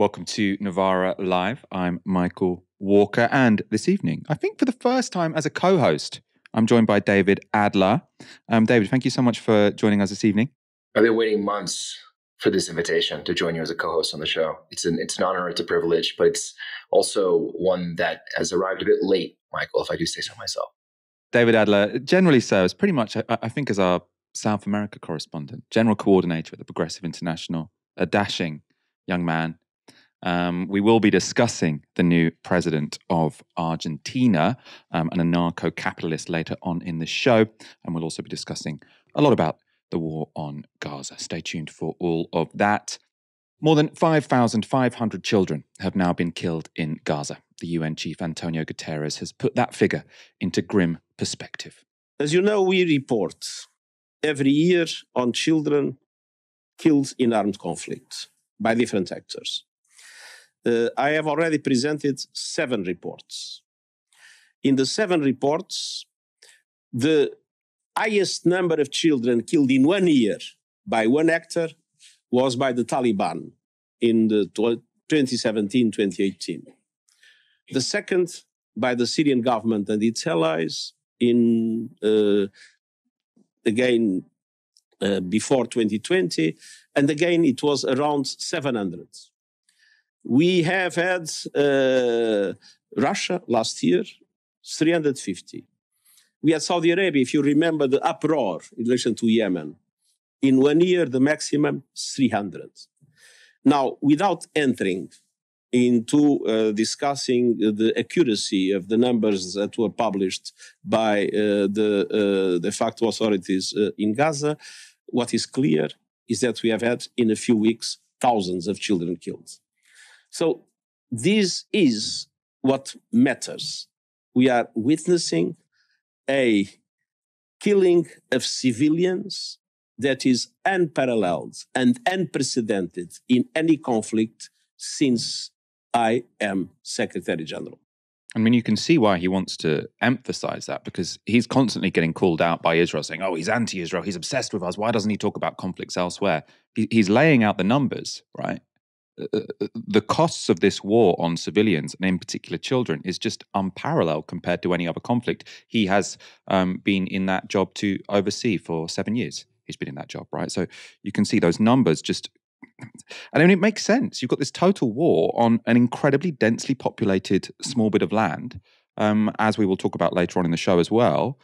Welcome to Novara Live. I'm Michael Walker, and this evening, I think for the first time as a co-host, I'm joined by David Adler. David, thank you so much for joining us this evening. I've been waiting months for this invitation to join you as a co-host on the show. It's an honor, it's a privilege, but it's also one that has arrived a bit late, Michael, if I do say so myself. David Adler generally serves pretty much, I think, as our South America correspondent, general coordinator at the Progressive International, a dashing young man. We will be discussing the new president of Argentina, an anarcho-capitalist later on in the show. And we'll also be discussing a lot about the war on Gaza. Stay tuned for all of that. More than 5,500 children have now been killed in Gaza. The UN chief Antonio Guterres has put that figure into grim perspective. As you know, we report every year on children killed in armed conflict by different actors. I have already presented 7 reports. In the 7 reports, the highest number of children killed in 1 year by one actor was by the Taliban in the 2017-2018. The second by the Syrian government and its allies in, before 2020, and again it was around 700. We have had Russia last year, 350. We had Saudi Arabia, if you remember the uproar in relation to Yemen. In 1 year, the maximum 300. Now, without entering into discussing the accuracy of the numbers that were published by the de facto authorities in Gaza, what is clear is that we have had, in a few weeks, thousands of children killed. So this is what matters. We are witnessing a killing of civilians that is unparalleled and unprecedented in any conflict since I am Secretary General. I mean, you can see why he wants to emphasize that, because he's constantly getting called out by Israel saying, oh, he's anti-Israel, he's obsessed with us, why doesn't he talk about conflicts elsewhere? He's laying out the numbers, right? The costs of this war on civilians, and in particular children, is just unparalleled compared to any other conflict. He has been in that job to oversee for 7 years. He's been in that job, right? So you can see those numbers just... I mean, it makes sense. You've got this total war on an incredibly densely populated small bit of land, as we will talk about later on in the show as well,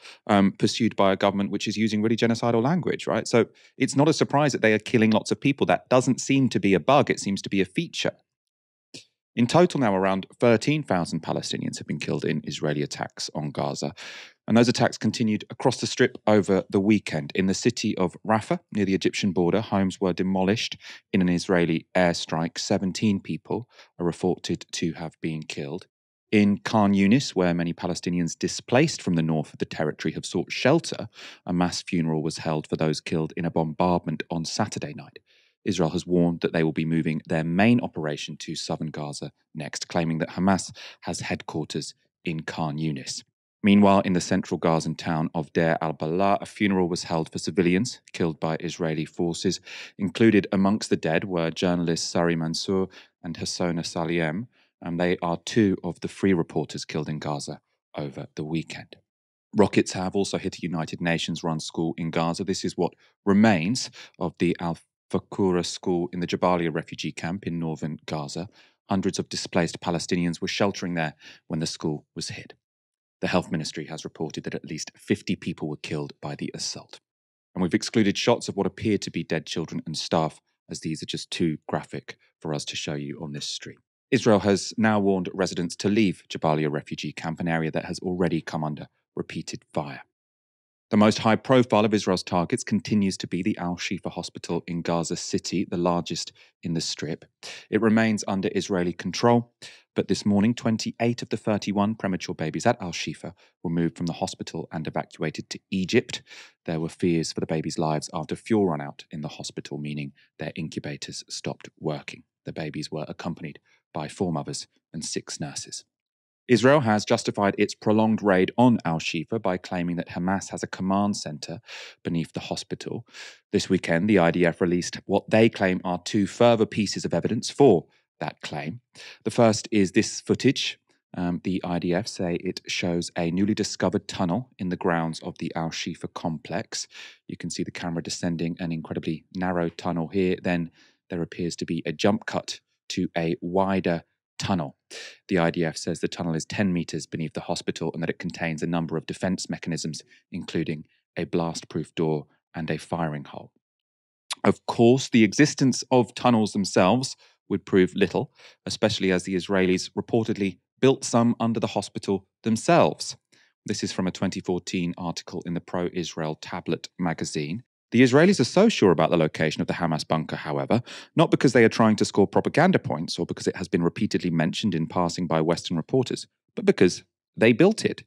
pursued by a government which is using really genocidal language, right? So it's not a surprise that they are killing lots of people. That doesn't seem to be a bug. It seems to be a feature. In total now, around 13,000 Palestinians have been killed in Israeli attacks on Gaza. And those attacks continued across the Strip over the weekend. In the city of Rafah, near the Egyptian border, homes were demolished in an Israeli airstrike. 17 people are reported to have been killed. In Khan Yunis, where many Palestinians displaced from the north of the territory have sought shelter, a mass funeral was held for those killed in a bombardment on Saturday night. Israel has warned that they will be moving their main operation to southern Gaza next, claiming that Hamas has headquarters in Khan Yunis. Meanwhile, in the central Gazan town of Deir al-Balah, a funeral was held for civilians killed by Israeli forces. Included amongst the dead were journalists Sari Mansour and Hassona Saliem, and they are 2 of the 3 reporters killed in Gaza over the weekend. Rockets have also hit a United Nations-run school in Gaza. This is what remains of the Al-Fakura school in the Jabalia refugee camp in northern Gaza. Hundreds of displaced Palestinians were sheltering there when the school was hit. The health ministry has reported that at least 50 people were killed by the assault. And we've excluded shots of what appear to be dead children and staff, as these are just too graphic for us to show you on this stream. Israel has now warned residents to leave Jabalia refugee camp, an area that has already come under repeated fire. The most high-profile of Israel's targets continues to be the Al-Shifa hospital in Gaza City, the largest in the Strip. It remains under Israeli control, but this morning, 28 of the 31 premature babies at Al-Shifa were moved from the hospital and evacuated to Egypt. There were fears for the babies' lives after fuel ran out in the hospital, meaning their incubators stopped working. The babies were accompanied by 4 mothers and 6 nurses. Israel has justified its prolonged raid on Al-Shifa by claiming that Hamas has a command center beneath the hospital. This weekend, the IDF released what they claim are 2 further pieces of evidence for that claim. The first is this footage. The IDF say it shows a newly discovered tunnel in the grounds of the Al-Shifa complex. You can see the camera descending an incredibly narrow tunnel here. Then there appears to be a jump cut to a wider tunnel. The IDF says the tunnel is 10 meters beneath the hospital and that it contains a number of defense mechanisms, including a blast-proof door and a firing hole. Of course, the existence of tunnels themselves would prove little, especially as the Israelis reportedly built some under the hospital themselves. This is from a 2014 article in the pro-Israel Tablet magazine. The Israelis are so sure about the location of the Hamas bunker, however, not because they are trying to score propaganda points or because it has been repeatedly mentioned in passing by Western reporters, but because they built it.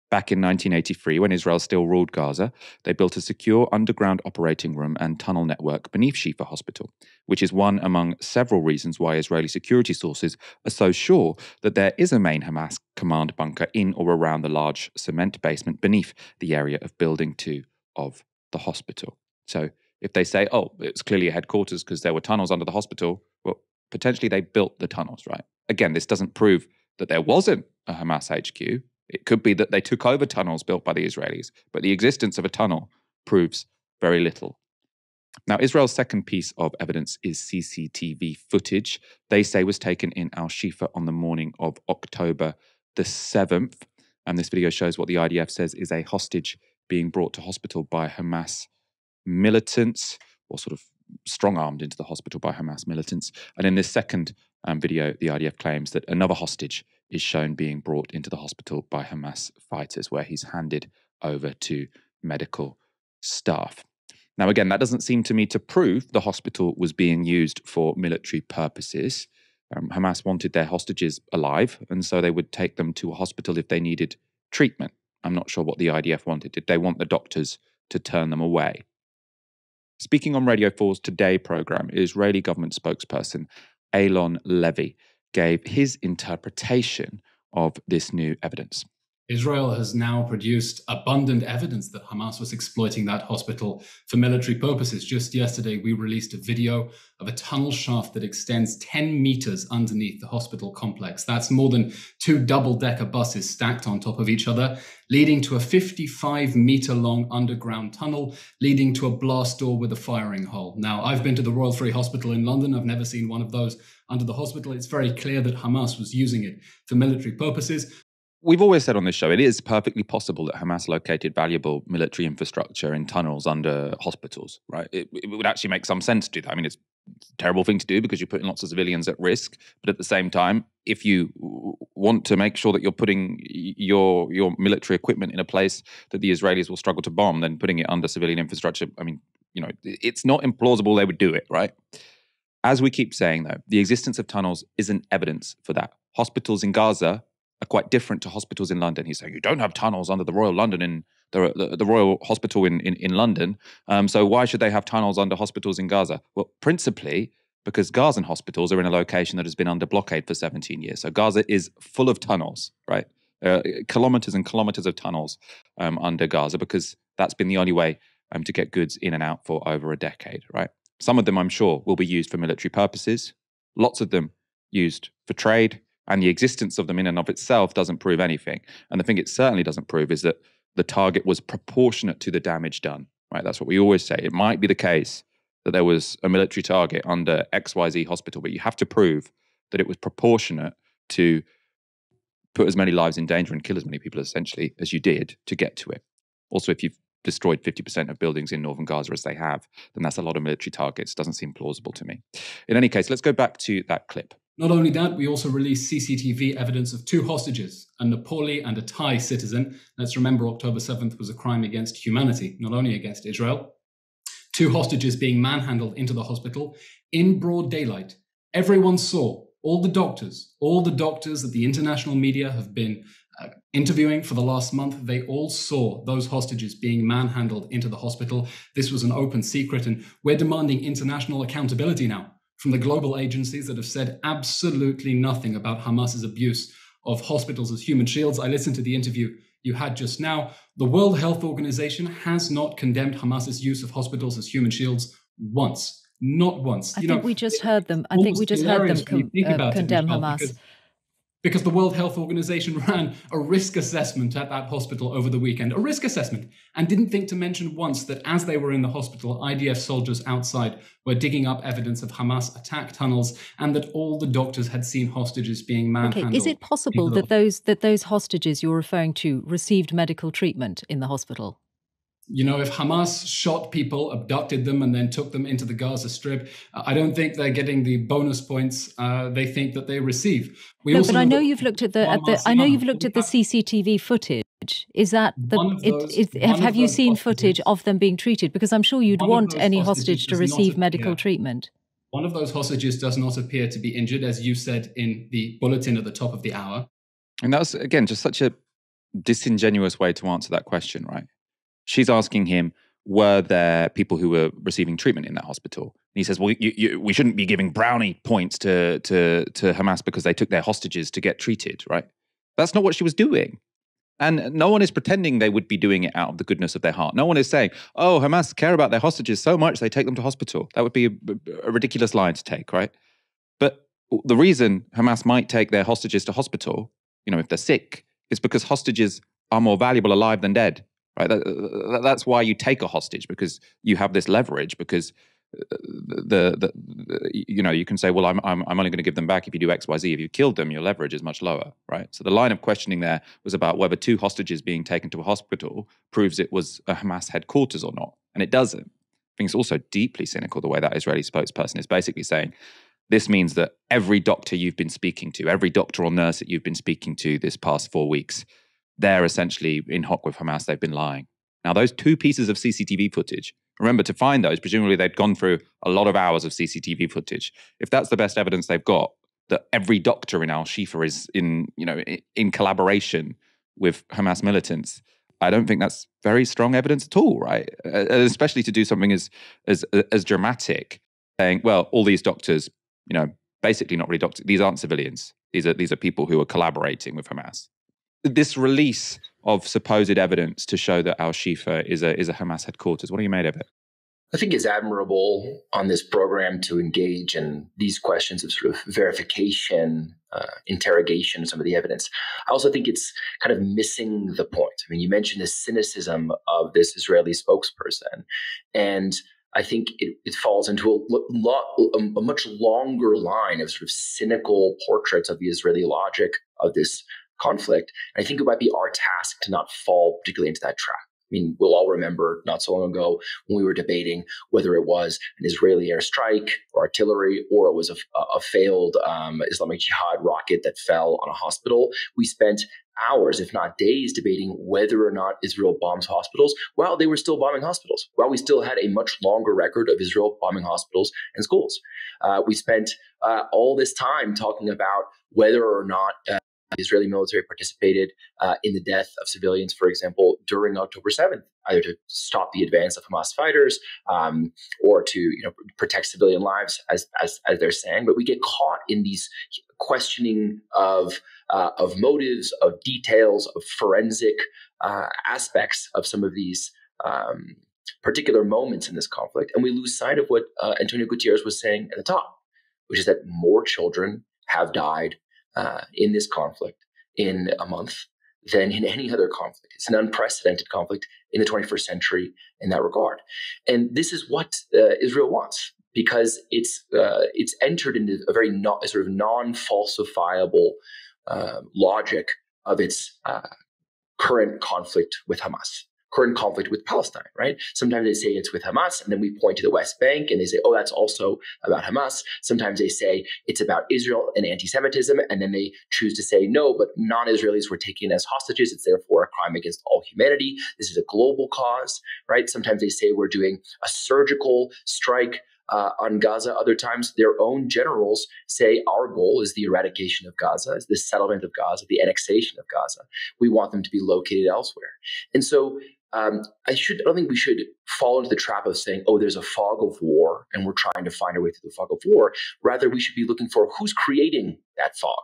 Back in 1983, when Israel still ruled Gaza, they built a secure underground operating room and tunnel network beneath Shifa Hospital, which is one among several reasons why Israeli security sources are so sure that there is a main Hamas command bunker in or around the large cement basement beneath the area of Building 2 of the hospital. So if they say, oh, it's clearly a headquarters because there were tunnels under the hospital, well, potentially they built the tunnels, right? Again, this doesn't prove that there wasn't a Hamas HQ. It could be that they took over tunnels built by the Israelis, but the existence of a tunnel proves very little. Now, Israel's second piece of evidence is CCTV footage they say was taken in Al-Shifa on the morning of October the 7th. And this video shows what the IDF says is a hostage being brought to hospital by Hamas militants, or sort of strong-armed into the hospital by Hamas militants. And in this second video, the IDF claims that another hostage is shown being brought into the hospital by Hamas fighters, where he's handed over to medical staff. Now, again, that doesn't seem to me to prove the hospital was being used for military purposes. Hamas wanted their hostages alive, and so they would take them to a hospital if they needed treatment. I'm not sure what the IDF wanted. Did they want the doctors to turn them away? Speaking on Radio 4's Today program, Israeli government spokesperson Alon Levy gave his interpretation of this new evidence. Israel has now produced abundant evidence that Hamas was exploiting that hospital for military purposes. Just yesterday, we released a video of a tunnel shaft that extends 10 meters underneath the hospital complex. That's more than 2 double-decker buses stacked on top of each other, leading to a 55-meter-long underground tunnel, leading to a blast door with a firing hole. Now, I've been to the Royal Free Hospital in London. I've never seen one of those under the hospital. It's very clear that Hamas was using it for military purposes. We've always said on this show, it is perfectly possible that Hamas located valuable military infrastructure in tunnels under hospitals, right? It would actually make some sense to do that. I mean, it's a terrible thing to do because you're putting lots of civilians at risk. But at the same time, if you want to make sure that you're putting your military equipment in a place that the Israelis will struggle to bomb, then putting it under civilian infrastructure, I mean, you know, it's not implausible they would do it, right? As we keep saying, though, the existence of tunnels isn't evidence for that. Hospitals in Gaza are quite different to hospitals in London. He's saying you don't have tunnels under the Royal London in the Royal Hospital in London. So why should they have tunnels under hospitals in Gaza? Well, principally because Gazan hospitals are in a location that has been under blockade for 17 years. So Gaza is full of tunnels, right? Kilometers and kilometers of tunnels under Gaza, because that's been the only way to get goods in and out for over a decade, right? Some of them, I'm sure, will be used for military purposes. Lots of them used for trade. And the existence of them in and of itself doesn't prove anything. And the thing it certainly doesn't prove is that the target was proportionate to the damage done, right? That's what we always say. It might be the case that there was a military target under XYZ hospital, but you have to prove that it was proportionate to put as many lives in danger and kill as many people essentially as you did to get to it. Also, if you've destroyed 50% of buildings in northern Gaza as they have, then that's a lot of military targets. Doesn't seem plausible to me. In any case, let's go back to that clip. Not only that, we also released CCTV evidence of 2 hostages, a Nepali and a Thai citizen. Let's remember October 7th was a crime against humanity, not only against Israel. 2 hostages being manhandled into the hospital in broad daylight. Everyone saw, all the doctors that the international media have been interviewing for the last month, they all saw those hostages being manhandled into the hospital. This was an open secret, and we're demanding international accountability now from the global agencies that have said absolutely nothing about Hamas's abuse of hospitals as human shields. I listened to the interview you had just now. The World Health Organization has not condemned Hamas's use of hospitals as human shields once. Not once. I think we just heard them. I think we just heard them condemn Hamas. Because the World Health Organization ran a risk assessment at that hospital over the weekend, a risk assessment, and didn't think to mention once that as they were in the hospital, IDF soldiers outside were digging up evidence of Hamas attack tunnels, and that all the doctors had seen hostages being manhandled. Okay, is it possible that those hostages you're referring to received medical treatment in the hospital? You know, if Hamas shot people, abducted them, and then took them into the Gaza Strip, I don't think they're getting the bonus points they think that they receive. But I know you've looked at the CCTV footage. Is that have you seen footage of them being treated? Because I'm sure you'd want any hostage to receive medical treatment. One of those hostages does not appear to be injured, as you said in the bulletin at the top of the hour. And that was, again, just such a disingenuous way to answer that question, right? She's asking him, were there people who were receiving treatment in that hospital? And he says, well, we shouldn't be giving brownie points to Hamas because they took their hostages to get treated, right? That's not what she was doing. And no one is pretending they would be doing it out of the goodness of their heart. No one is saying, oh, Hamas care about their hostages so much they take them to hospital. That would be a ridiculous line to take, right? But the reason Hamas might take their hostages to hospital, you know, if they're sick, is because hostages are more valuable alive than dead. Right, that's why you take a hostage, because you have this leverage. Because you know, you can say, well, I'm only going to give them back if you do X, Y, Z. If you killed them, your leverage is much lower, right? So the line of questioning there was about whether 2 hostages being taken to a hospital proves it was a Hamas headquarters or not, and it doesn't. I think it's also deeply cynical the way that Israeli spokesperson is basically saying this means that every doctor you've been speaking to, every doctor or nurse that you've been speaking to this past 4 weeks, they're essentially in hock with Hamas. They've been lying. Now, those 2 pieces of CCTV footage, remember, to find those, presumably they'd gone through a lot of hours of CCTV footage. If that's the best evidence they've got, that every doctor in Al-Shifa is in collaboration with Hamas militants, I don't think that's very strong evidence at all, right? Especially to do something as dramatic, saying, well, all these doctors, you know, basically not really doctors. These aren't civilians. These are people who are collaborating with Hamas. This release of supposed evidence to show that Al-Shifa is a Hamas headquarters, what do you made of it? I think it's admirable on this program to engage in these questions of sort of verification, interrogation of some of the evidence. I also think it's kind of missing the point. I mean, you mentioned the cynicism of this Israeli spokesperson, and I think it falls into a much longer line of sort of cynical portraits of the Israeli logic of this conflict. And I think it might be our task to not fall particularly into that trap. I mean, we'll all remember not so long ago when we were debating whether it was an Israeli airstrike or artillery, or it was a failed Islamic Jihad rocket that fell on a hospital. We spent hours, if not days, debating whether or not Israel bombs hospitals while they were still bombing hospitals, while we still had a much longer record of Israel bombing hospitals and schools. We spent all this time talking about whether or not the Israeli military participated in the death of civilians, for example, during October 7th, either to stop the advance of Hamas fighters or to protect civilian lives, as they're saying. But we get caught in these questioning of motives, of details, of forensic aspects of some of these particular moments in this conflict, and we lose sight of what Antonio Gutierrez was saying at the top, which is that more children have died in this conflict in a month than in any other conflict. It's an unprecedented conflict in the 21st century in that regard. And this is what Israel wants, because it's entered into a very sort of non-falsifiable logic of its current conflict with Hamas. Current conflict with Palestine, right? Sometimes they say it's with Hamas, and then we point to the West Bank, and they say, oh, that's also about Hamas. Sometimes they say it's about Israel and anti-Semitism, and then they choose to say, no, but non-Israelis were taken as hostages. It's therefore a crime against all humanity. This is a global cause, right? Sometimes they say we're doing a surgical strike on Gaza. Other times, their own generals say our goal is the eradication of Gaza, is the settlement of Gaza, the annexation of Gaza. We want them to be located elsewhere. And so I don't think we should fall into the trap of saying, oh, there's a fog of war and we're trying to find our way through the fog of war. Rather, we should be looking for who's creating that fog,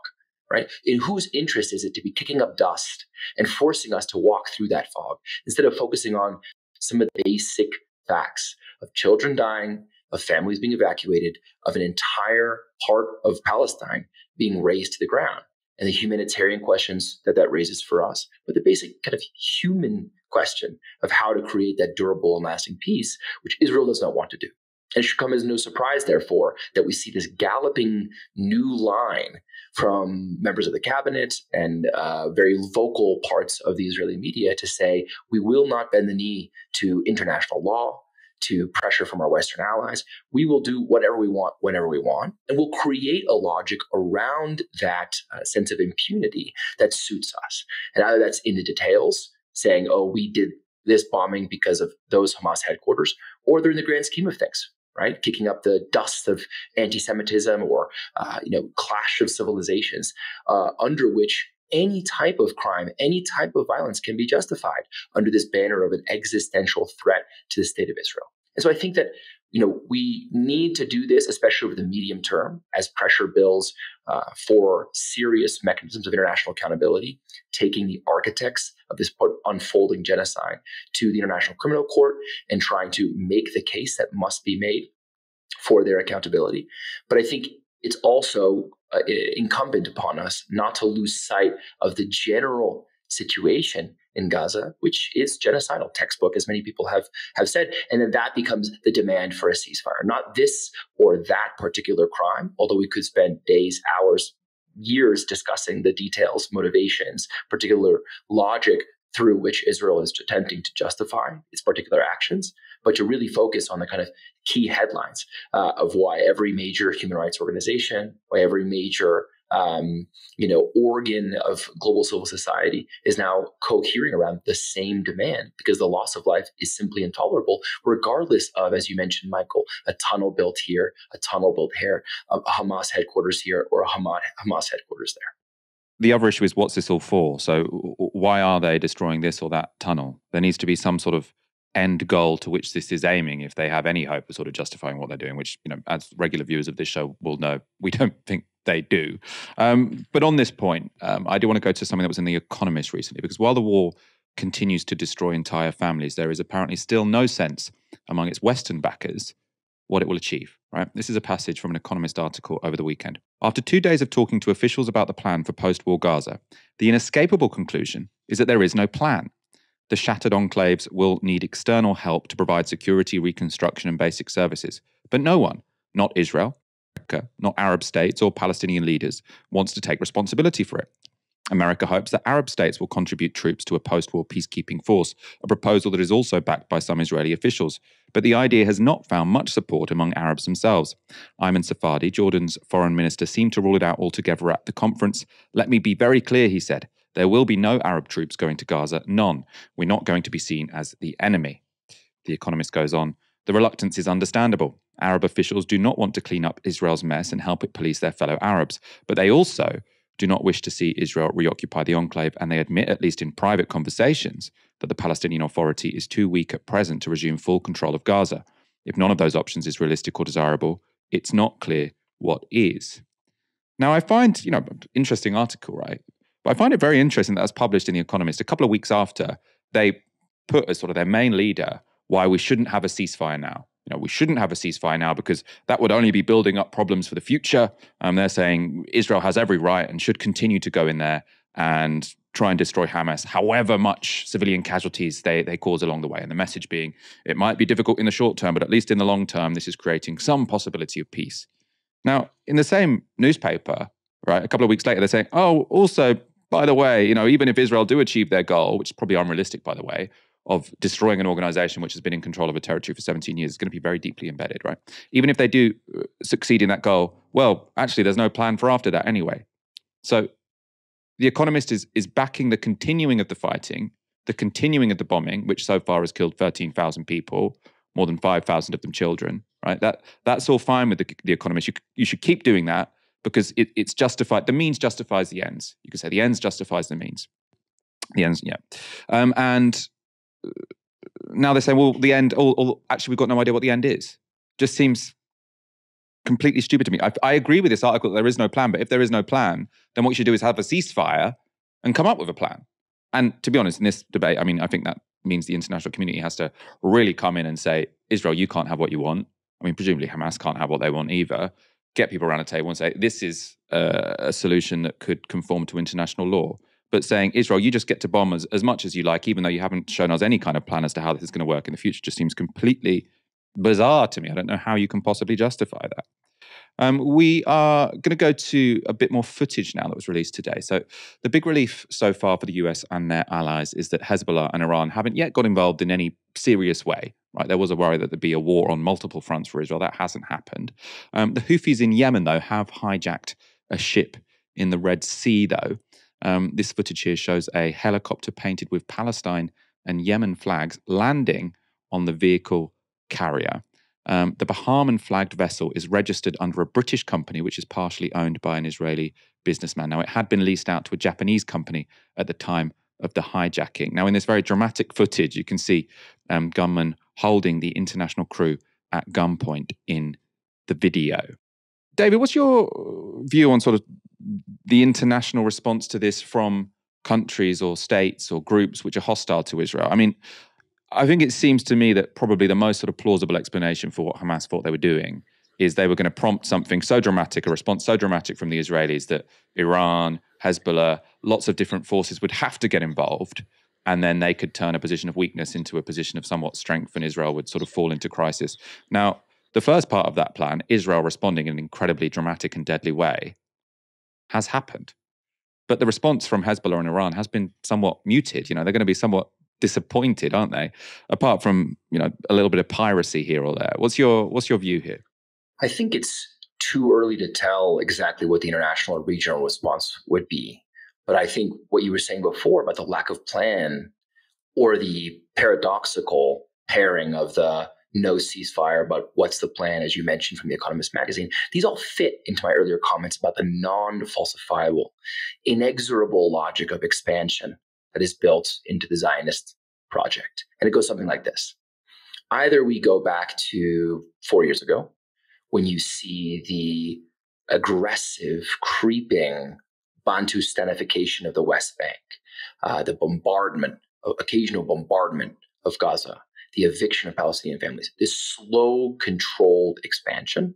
right? In whose interest is it to be kicking up dust and forcing us to walk through that fog, instead of focusing on some of the basic facts of children dying, of families being evacuated, of an entire part of Palestine being razed to the ground, and the humanitarian questions that raises for us, but the basic kind of human question of how to create that durable and lasting peace, which Israel does not want to do. And it should come as no surprise, therefore, that we see this galloping new line from members of the cabinet and very vocal parts of the Israeli media to say, we will not bend the knee to international law, to pressure from our Western allies. We will do whatever we want, whenever we want, and we'll create a logic around that sense of impunity that suits us. And either that's in the details, saying, oh, we did this bombing because of those Hamas headquarters, or they're in the grand scheme of things, right? Kicking up the dust of anti-Semitism or, clash of civilizations, under which any type of crime, any type of violence can be justified under this banner of an existential threat to the state of Israel. And so I think that, we need to do this, especially over the medium term, as pressure builds for serious mechanisms of international accountability, taking the architects of this unfolding genocide to the International Criminal Court and trying to make the case that must be made for their accountability. But I think it's also incumbent upon us not to lose sight of the general situation in Gaza, which is genocidal, textbook, as many people have said, and then that becomes the demand for a ceasefire, not this or that particular crime, although we could spend days, hours, years discussing the details, motivations, particular logic through which Israel is attempting to justify its particular actions, but to really focus on the kind of key headlines of why every major human rights organization, why every major organ of global civil society is now cohering around the same demand, because the loss of life is simply intolerable, regardless of, as you mentioned, Michael, a tunnel built here, a tunnel built here, a Hamas headquarters here, or a Hamas headquarters there. The other issue is, what's this all for? So why are they destroying this or that tunnel? There needs to be some sort of end goal to which this is aiming, if they have any hope of sort of justifying what they're doing, which, as regular viewers of this show will know, we don't think they do. But on this point, I do want to go to something that was in The Economist recently, because while the war continues to destroy entire families, there is apparently still no sense among its Western backers what it will achieve, right? This is a passage from an Economist article over the weekend. After 2 days of talking to officials about the plan for post-war Gaza, the inescapable conclusion is that there is no plan. The shattered enclaves will need external help to provide security, reconstruction, and basic services. But no one, not Israel, not Arab states or Palestinian leaders, wants to take responsibility for it. America hopes that Arab states will contribute troops to a post-war peacekeeping force, a proposal that is also backed by some Israeli officials. But the idea has not found much support among Arabs themselves. Ayman Safadi, Jordan's foreign minister, seemed to rule it out altogether at the conference. Let me be very clear, he said. There will be no Arab troops going to Gaza, none. We're not going to be seen as the enemy. The Economist goes on. The reluctance is understandable. Arab officials do not want to clean up Israel's mess and help it police their fellow Arabs, but they also do not wish to see Israel reoccupy the enclave, and they admit, at least in private conversations, that the Palestinian Authority is too weak at present to resume full control of Gaza. If none of those options is realistic or desirable, it's not clear what is. Now, I find, interesting article, right? But I find it very interesting that was published in The Economist a couple of weeks after they put as sort of their main leader why we shouldn't have a ceasefire now. We shouldn't have a ceasefire now because that would only be building up problems for the future. They're saying Israel has every right and should continue to go in there and try and destroy Hamas, however much civilian casualties they cause along the way. And the message being, it might be difficult in the short term, but at least in the long term, this is creating some possibility of peace. Now, in the same newspaper, right, a couple of weeks later, they're saying, oh, also, by the way, even if Israel do achieve their goal, which is probably unrealistic, by the way, of destroying an organization which has been in control of a territory for 17 years, is going to be very deeply embedded, right? Even if they do succeed in that goal, well, actually, there's no plan for after that anyway. So The Economist is backing the continuing of the fighting, the continuing of the bombing, which so far has killed 13,000 people, more than 5,000 of them children, right? That's all fine with the Economist. You should keep doing that because it's justified. The means justifies the ends. You could say the ends justifies the means. The ends, yeah. And now they're saying, well, the end, actually, we've got no idea what the end is. Just seems completely stupid to me. I agree with this article that there is no plan, but if there is no plan, then what you should do is have a ceasefire and come up with a plan. And to be honest, in this debate, I think that means the international community has to really come in and say, Israel, you can't have what you want. I mean, presumably Hamas can't have what they want either. Get people around a table and say, this is a solution that could conform to international law. But saying, Israel, you just get to bomb as much as you like, even though you haven't shown us any kind of plan as to how this is going to work in the future, just seems completely bizarre to me. I don't know how you can possibly justify that. We are going to go to a bit more footage now that was released today. So the big relief so far for the US and their allies is that Hezbollah and Iran haven't yet got involved in any serious way. Right? There was a worry that there'd be a war on multiple fronts for Israel. That hasn't happened. The Houthis in Yemen, though, have hijacked a ship in the Red Sea, though. This footage here shows a helicopter painted with Palestine and Yemen flags landing on the vehicle carrier. The Bahamian-flagged vessel is registered under a British company, which is partially owned by an Israeli businessman. Now, it had been leased out to a Japanese company at the time of the hijacking. Now, in this very dramatic footage, you can see gunmen holding the international crew at gunpoint in the video. David, what's your view on sort of the international response to this from countries or states or groups which are hostile to Israel? I mean, I think it seems to me that probably the most sort of plausible explanation for what Hamas thought they were doing is they were going to prompt something so dramatic, a response so dramatic from the Israelis that Iran, Hezbollah, lots of different forces would have to get involved, and then they could turn a position of weakness into a position of somewhat strength, and Israel would sort of fall into crisis. Now, the first part of that plan, Israel responding in an incredibly dramatic and deadly way, has happened. But the response from Hezbollah and Iran has been somewhat muted. They're going to be somewhat disappointed, aren't they? Apart from, a little bit of piracy here or there. What's your view here? I think it's too early to tell exactly what the international or regional response would be. But I think what you were saying before about the lack of plan or the paradoxical pairing of the no ceasefire, but what's the plan, as you mentioned from The Economist magazine, these all fit into my earlier comments about the non-falsifiable, inexorable logic of expansion that is built into the Zionist project. And it goes something like this. Either we go back to 4 years ago, when you see the aggressive, creeping Bantustanification of the West Bank, the occasional bombardment of Gaza, the eviction of Palestinian families, this slow, controlled expansion,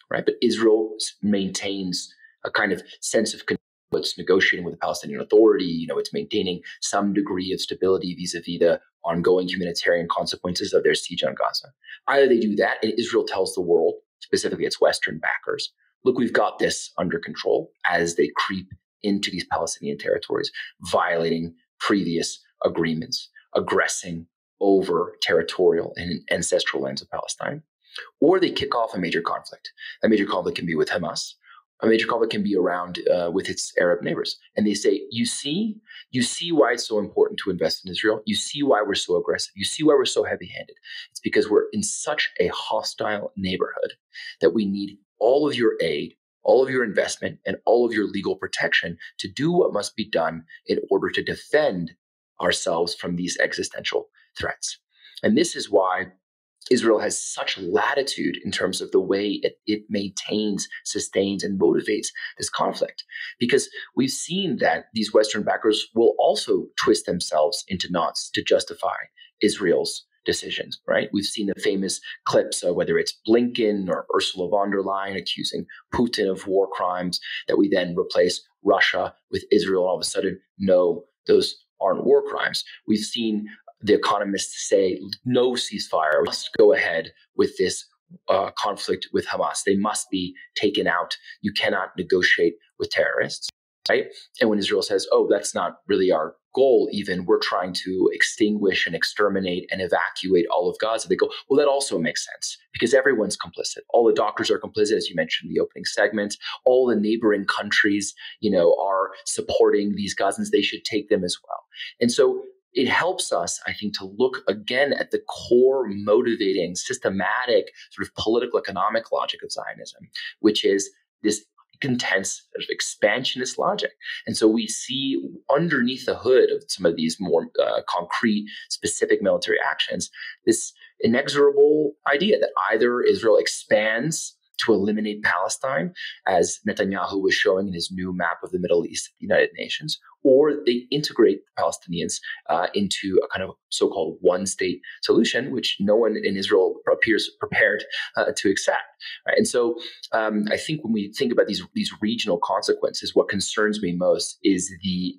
right? But Israel maintains a kind of sense of control. It's negotiating with the Palestinian Authority. It's maintaining some degree of stability vis-a-vis the ongoing humanitarian consequences of their siege on Gaza. Either they do that, and Israel tells the world, specifically its Western backers, look, we've got this under control, as they creep into these Palestinian territories, violating previous agreements, aggressing over territorial and ancestral lands of Palestine. Or they kick off a major conflict. A major conflict can be with Hamas. A major conflict can be around with its Arab neighbors. And they say, you see why it's so important to invest in Israel. You see why we're so aggressive. You see why we're so heavy-handed. It's because we're in such a hostile neighborhood that we need all of your aid, all of your investment, and all of your legal protection to do what must be done in order to defend ourselves from these existential threats. And this is why Israel has such latitude in terms of the way it maintains, sustains, and motivates this conflict. Because we've seen that these Western backers will also twist themselves into knots to justify Israel's decisions, right? We've seen the famous clips of whether it's Blinken or Ursula von der Leyen accusing Putin of war crimes, that we then replace Russia with Israel. All of a sudden, no, those aren't war crimes. We've seen The Economist say no ceasefire. We must go ahead with this conflict with Hamas. They must be taken out. You cannot negotiate with terrorists, right? And when Israel says, oh, that's not really our goal even, we're trying to extinguish and exterminate and evacuate all of Gaza, they go, well, that also makes sense because everyone's complicit. All the doctors are complicit, as you mentioned in the opening segment. All the neighboring countries, are supporting these Gazans. They should take them as well. And so it helps us, I think, to look again at the core motivating, systematic, sort of political economic logic of Zionism, which is this intense sort of expansionist logic. And so we see underneath the hood of some of these more concrete, specific military actions, this inexorable idea that either Israel expands to eliminate Palestine, as Netanyahu was showing in his new map of the Middle East at the United Nations, or they integrate the Palestinians into a kind of so-called one-state solution, which no one in Israel appears prepared to accept. Right? And so I think when we think about these regional consequences, what concerns me most is the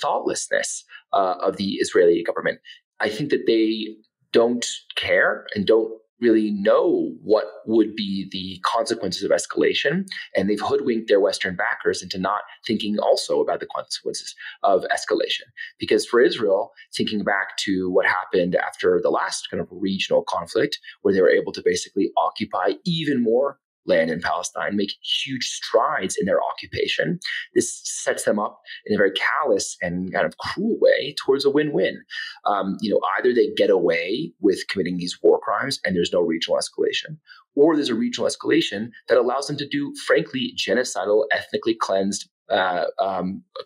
thoughtlessness of the Israeli government. I think that they don't care and don't really know what would be the consequences of escalation. And they've hoodwinked their Western backers into not thinking also about the consequences of escalation. Because for Israel, thinking back to what happened after the last kind of regional conflict, where they were able to basically occupy even more land in Palestine, make huge strides in their occupation. This sets them up in a very callous and kind of cruel way towards a win-win. Either they get away with committing these war crimes and there's no regional escalation, or there's a regional escalation that allows them to do, frankly, genocidal, ethnically cleansed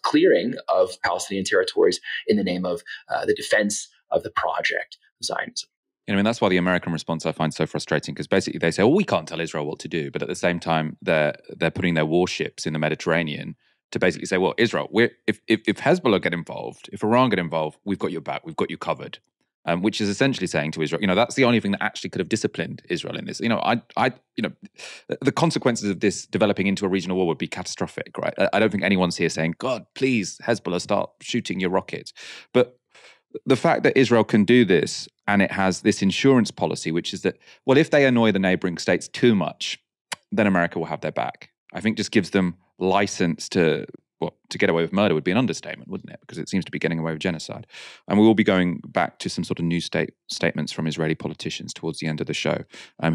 clearing of Palestinian territories in the name of the defense of the project of Zionism. That's why the American response I find so frustrating, because basically they say, well, we can't tell Israel what to do. But at the same time, they're putting their warships in the Mediterranean to basically say, well, Israel, if Hezbollah get involved, if Iran get involved, we've got your back, we've got you covered. Which is essentially saying to Israel, that's the only thing that actually could have disciplined Israel in this. The consequences of this developing into a regional war would be catastrophic, right? I don't think anyone's here saying, God, please, Hezbollah, start shooting your rockets. But the fact that Israel can do this, and it has this insurance policy, which is that, well, if they annoy the neighboring states too much, then America will have their back. I think just gives them license to get away with murder would be an understatement, wouldn't it? Because it seems to be getting away with genocide. And we will be going back to some sort of new statements from Israeli politicians towards the end of the show,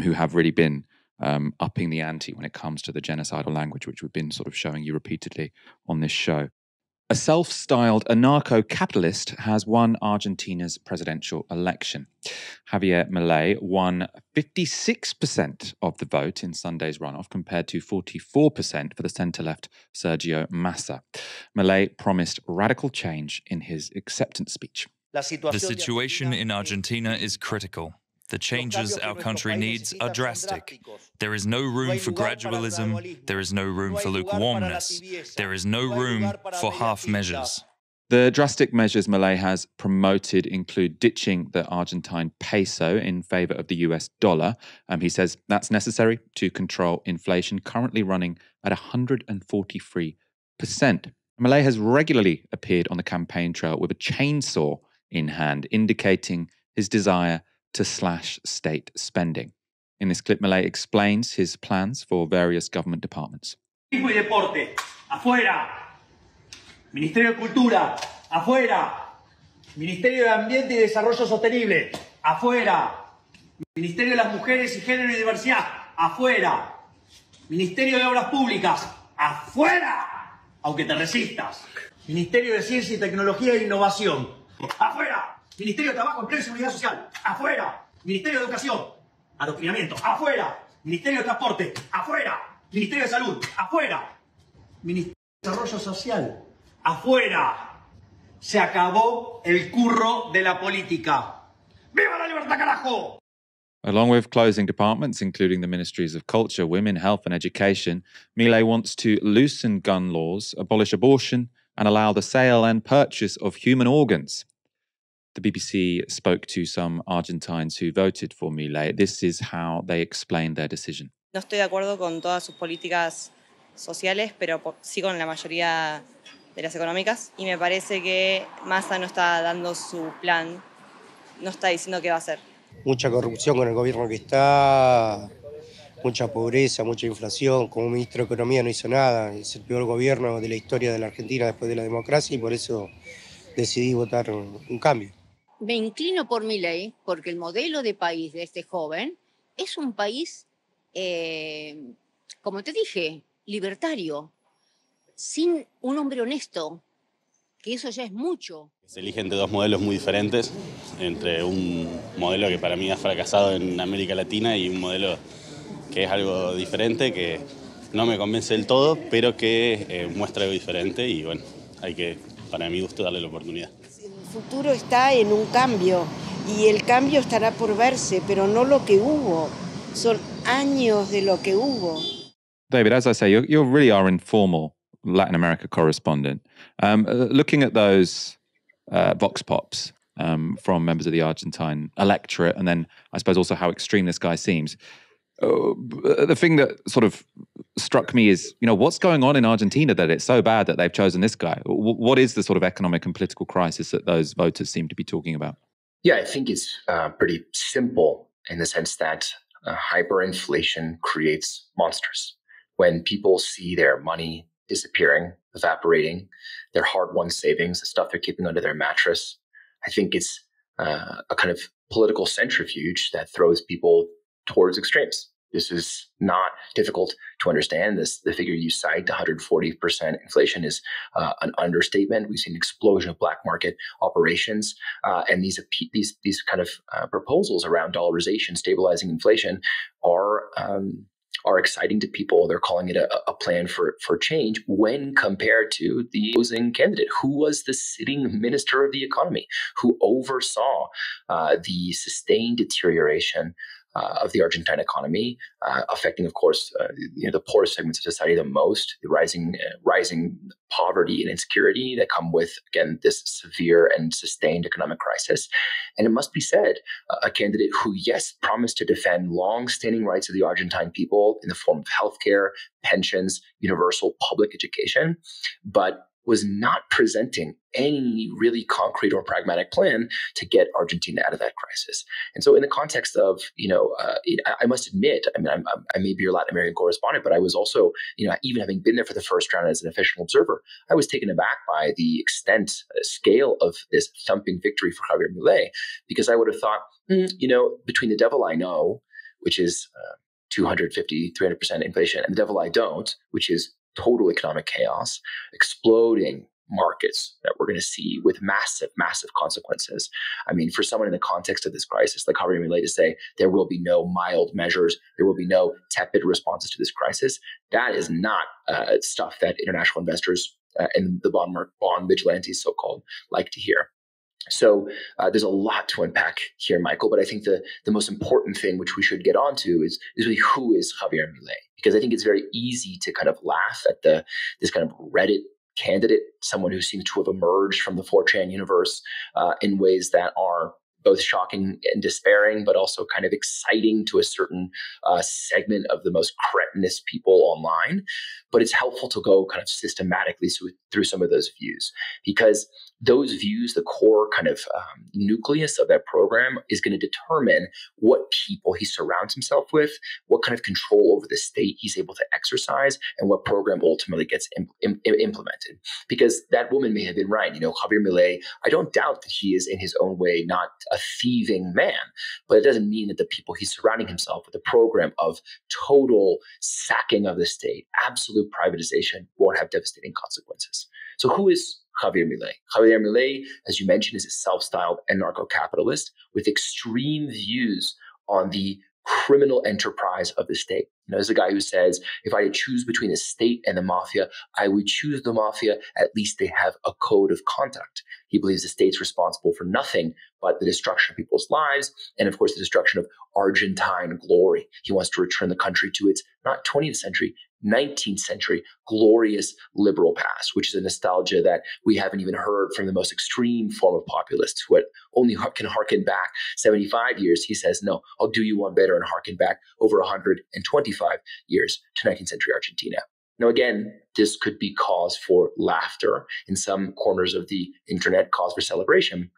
who have really been upping the ante when it comes to the genocidal language, which we've been sort of showing you repeatedly on this show. A self-styled anarcho-capitalist has won Argentina's presidential election. Javier Milei won 56% of the vote in Sunday's runoff, compared to 44% for the centre-left Sergio Massa. Milei promised radical change in his acceptance speech. The situation in Argentina is critical. The changes our country needs are drastic. There is no room for gradualism. There is no room for lukewarmness. There is no room for half measures. The drastic measures Milei has promoted include ditching the Argentine peso in favor of the US dollar. He says that's necessary to control inflation, currently running at 143%. Milei has regularly appeared on the campaign trail with a chainsaw in hand, indicating his desire to slash state spending. In this clip, Milei explains his plans for various government departments. Turismo y deporte, afuera. Ministerio de Cultura, afuera. Ministerio de Ambiente y Desarrollo Sostenible, afuera. Ministerio de las Mujeres y Género y Diversidad, afuera. Ministerio de Obras Públicas, afuera. Aunque te resistas. Ministerio de Ciencia y Tecnología e Innovación, afuera. Ministerio de Trabajo, Empleo y Seguridad Social, afuera. Ministerio de Educación, adoctrinamiento, afuera. Ministerio de Transporte, afuera. Ministerio de Salud, afuera. Ministerio de Desarrollo Social, afuera. Se acabó el curro de la política. ¡Viva la libertad, carajo! Along with closing departments, including the Ministries of Culture, Women, Health and Education, Milei wants to loosen gun laws, abolish abortion, and allow the sale and purchase of human organs. The BBC spoke to some Argentines who voted for Milei. This is how they explained their decision. No estoy de acuerdo con todas sus políticas sociales, pero sí con la mayoría de las económicas. Y me parece que Massa no está dando su plan, no está diciendo qué va a hacer. Mucha corrupción con el gobierno que está, mucha pobreza, mucha inflación. Como ministro de Economía no hizo nada. Es el peor gobierno de la historia de la Argentina después de la democracia y por eso decidí votar un cambio. Me inclino por Milei porque el modelo de país de este joven es un país, como te dije, libertario, sin un hombre honesto, que eso ya es mucho. Se eligen de dos modelos muy diferentes, entre un modelo que para mí ha fracasado en América Latina y un modelo que es algo diferente, que no me convence del todo, pero que muestra algo diferente y bueno, hay que, para mi gusto, darle la oportunidad. El futuro está en un cambio y el cambio estará por verse, pero no lo que hubo. años de lo que hubo. David, as I say, you really are informal Latin America correspondent. Looking at those vox pops from members of the Argentine electorate, and then I suppose also how extreme this guy seems. The thing that sort of struck me is, what's going on in Argentina that it's so bad that they've chosen this guy? What is the sort of economic and political crisis that those voters seem to be talking about? Yeah, I think it's pretty simple in the sense that hyperinflation creates monsters. When people see their money disappearing, evaporating, their hard-won savings, the stuff they're keeping under their mattress, I think it's a kind of political centrifuge that throws people towards extremes. This is not difficult to understand. The figure you cite, 140% inflation, is an understatement. We've seen an explosion of black market operations, and these kind of proposals around dollarization, stabilizing inflation, are exciting to people. They're calling it a plan for change when compared to the opposing candidate, who was the sitting minister of the economy, who oversaw the sustained deterioration of the Argentine economy, affecting, of course, the poorest segments of society the most, the rising poverty and insecurity that come with, again, this severe and sustained economic crisis. And it must be said, a candidate who, yes, promised to defend long-standing rights of the Argentine people in the form of healthcare, pensions, universal public education, but was not presenting any really concrete or pragmatic plan to get Argentina out of that crisis. And so in the context of, I must admit, I may be your Latin American correspondent, but I was also, even having been there for the first round as an official observer, I was taken aback by the extent, scale of this thumping victory for Javier Milei, because I would have thought, between the devil I know, which is 250, 300% inflation, and the devil I don't, which is total economic chaos, exploding markets that we're going to see with massive, massive consequences. I mean, for someone in the context of this crisis, like Javier Milei, to say there will be no mild measures, there will be no tepid responses to this crisis, that is not stuff that international investors and the bond vigilantes, so-called, like to hear. So there's a lot to unpack here, Michael, but I think the most important thing which we should get onto is really who is Javier Milei, because I think it's very easy to kind of laugh at this kind of Reddit candidate, someone who seems to have emerged from the 4chan universe in ways that are both shocking and despairing, but also kind of exciting to a certain segment of the most cretinous people online. But it's helpful to go kind of systematically through some of those views, because those views, the core kind of nucleus of that program, is going to determine what people he surrounds himself with, what kind of control over the state he's able to exercise, and what program ultimately gets implemented. Because that woman may have been right. Javier Milei, I don't doubt that he is in his own way not a thieving man, but it doesn't mean that the people he's surrounding himself with a program of total sacking of the state, absolute privatization, won't have devastating consequences. So who is Javier Milei? Javier Milei, as you mentioned, is a self-styled anarcho-capitalist with extreme views on the criminal enterprise of the state. There's a guy who says, if I had to choose between the state and the mafia, I would choose the mafia. At least they have a code of conduct. He believes the state's responsible for nothing but the destruction of people's lives and, of course, the destruction of Argentine glory. He wants to return the country to its, not 20th century, 19th century glorious liberal past, which is a nostalgia that we haven't even heard from the most extreme form of populists who only can harken back 75 years. He says, no, I'll do you one better and harken back over 125 years to 19th century Argentina. Now, again, this could be cause for laughter. In some corners of the internet, cause for celebration.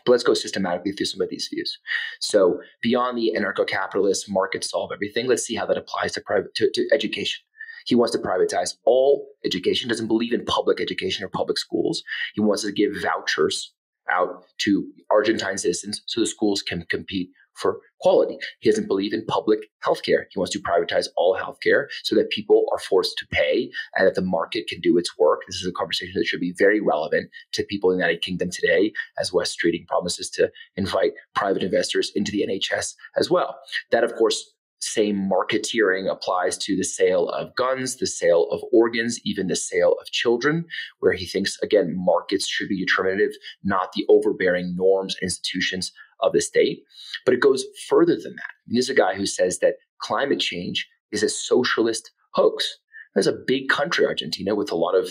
But let's go systematically through some of these views. So beyond the anarcho-capitalist market solve everything, let's see how that applies to education. He wants to privatize all education, doesn't believe in public education or public schools. He wants to give vouchers out to Argentine citizens so the schools can compete for quality. He doesn't believe in public healthcare. He wants to privatize all healthcare so that people are forced to pay and that the market can do its work. This is a conversation that should be very relevant to people in the United Kingdom today, as West Streeting promises to invite private investors into the NHS as well. That, of course, same marketeering applies to the sale of guns, the sale of organs, even the sale of children, where he thinks, again, markets should be determinative, not the overbearing norms and institutions of the state. But it goes further than that. Here's a guy who says that climate change is a socialist hoax. There's a big country, Argentina, with a lot of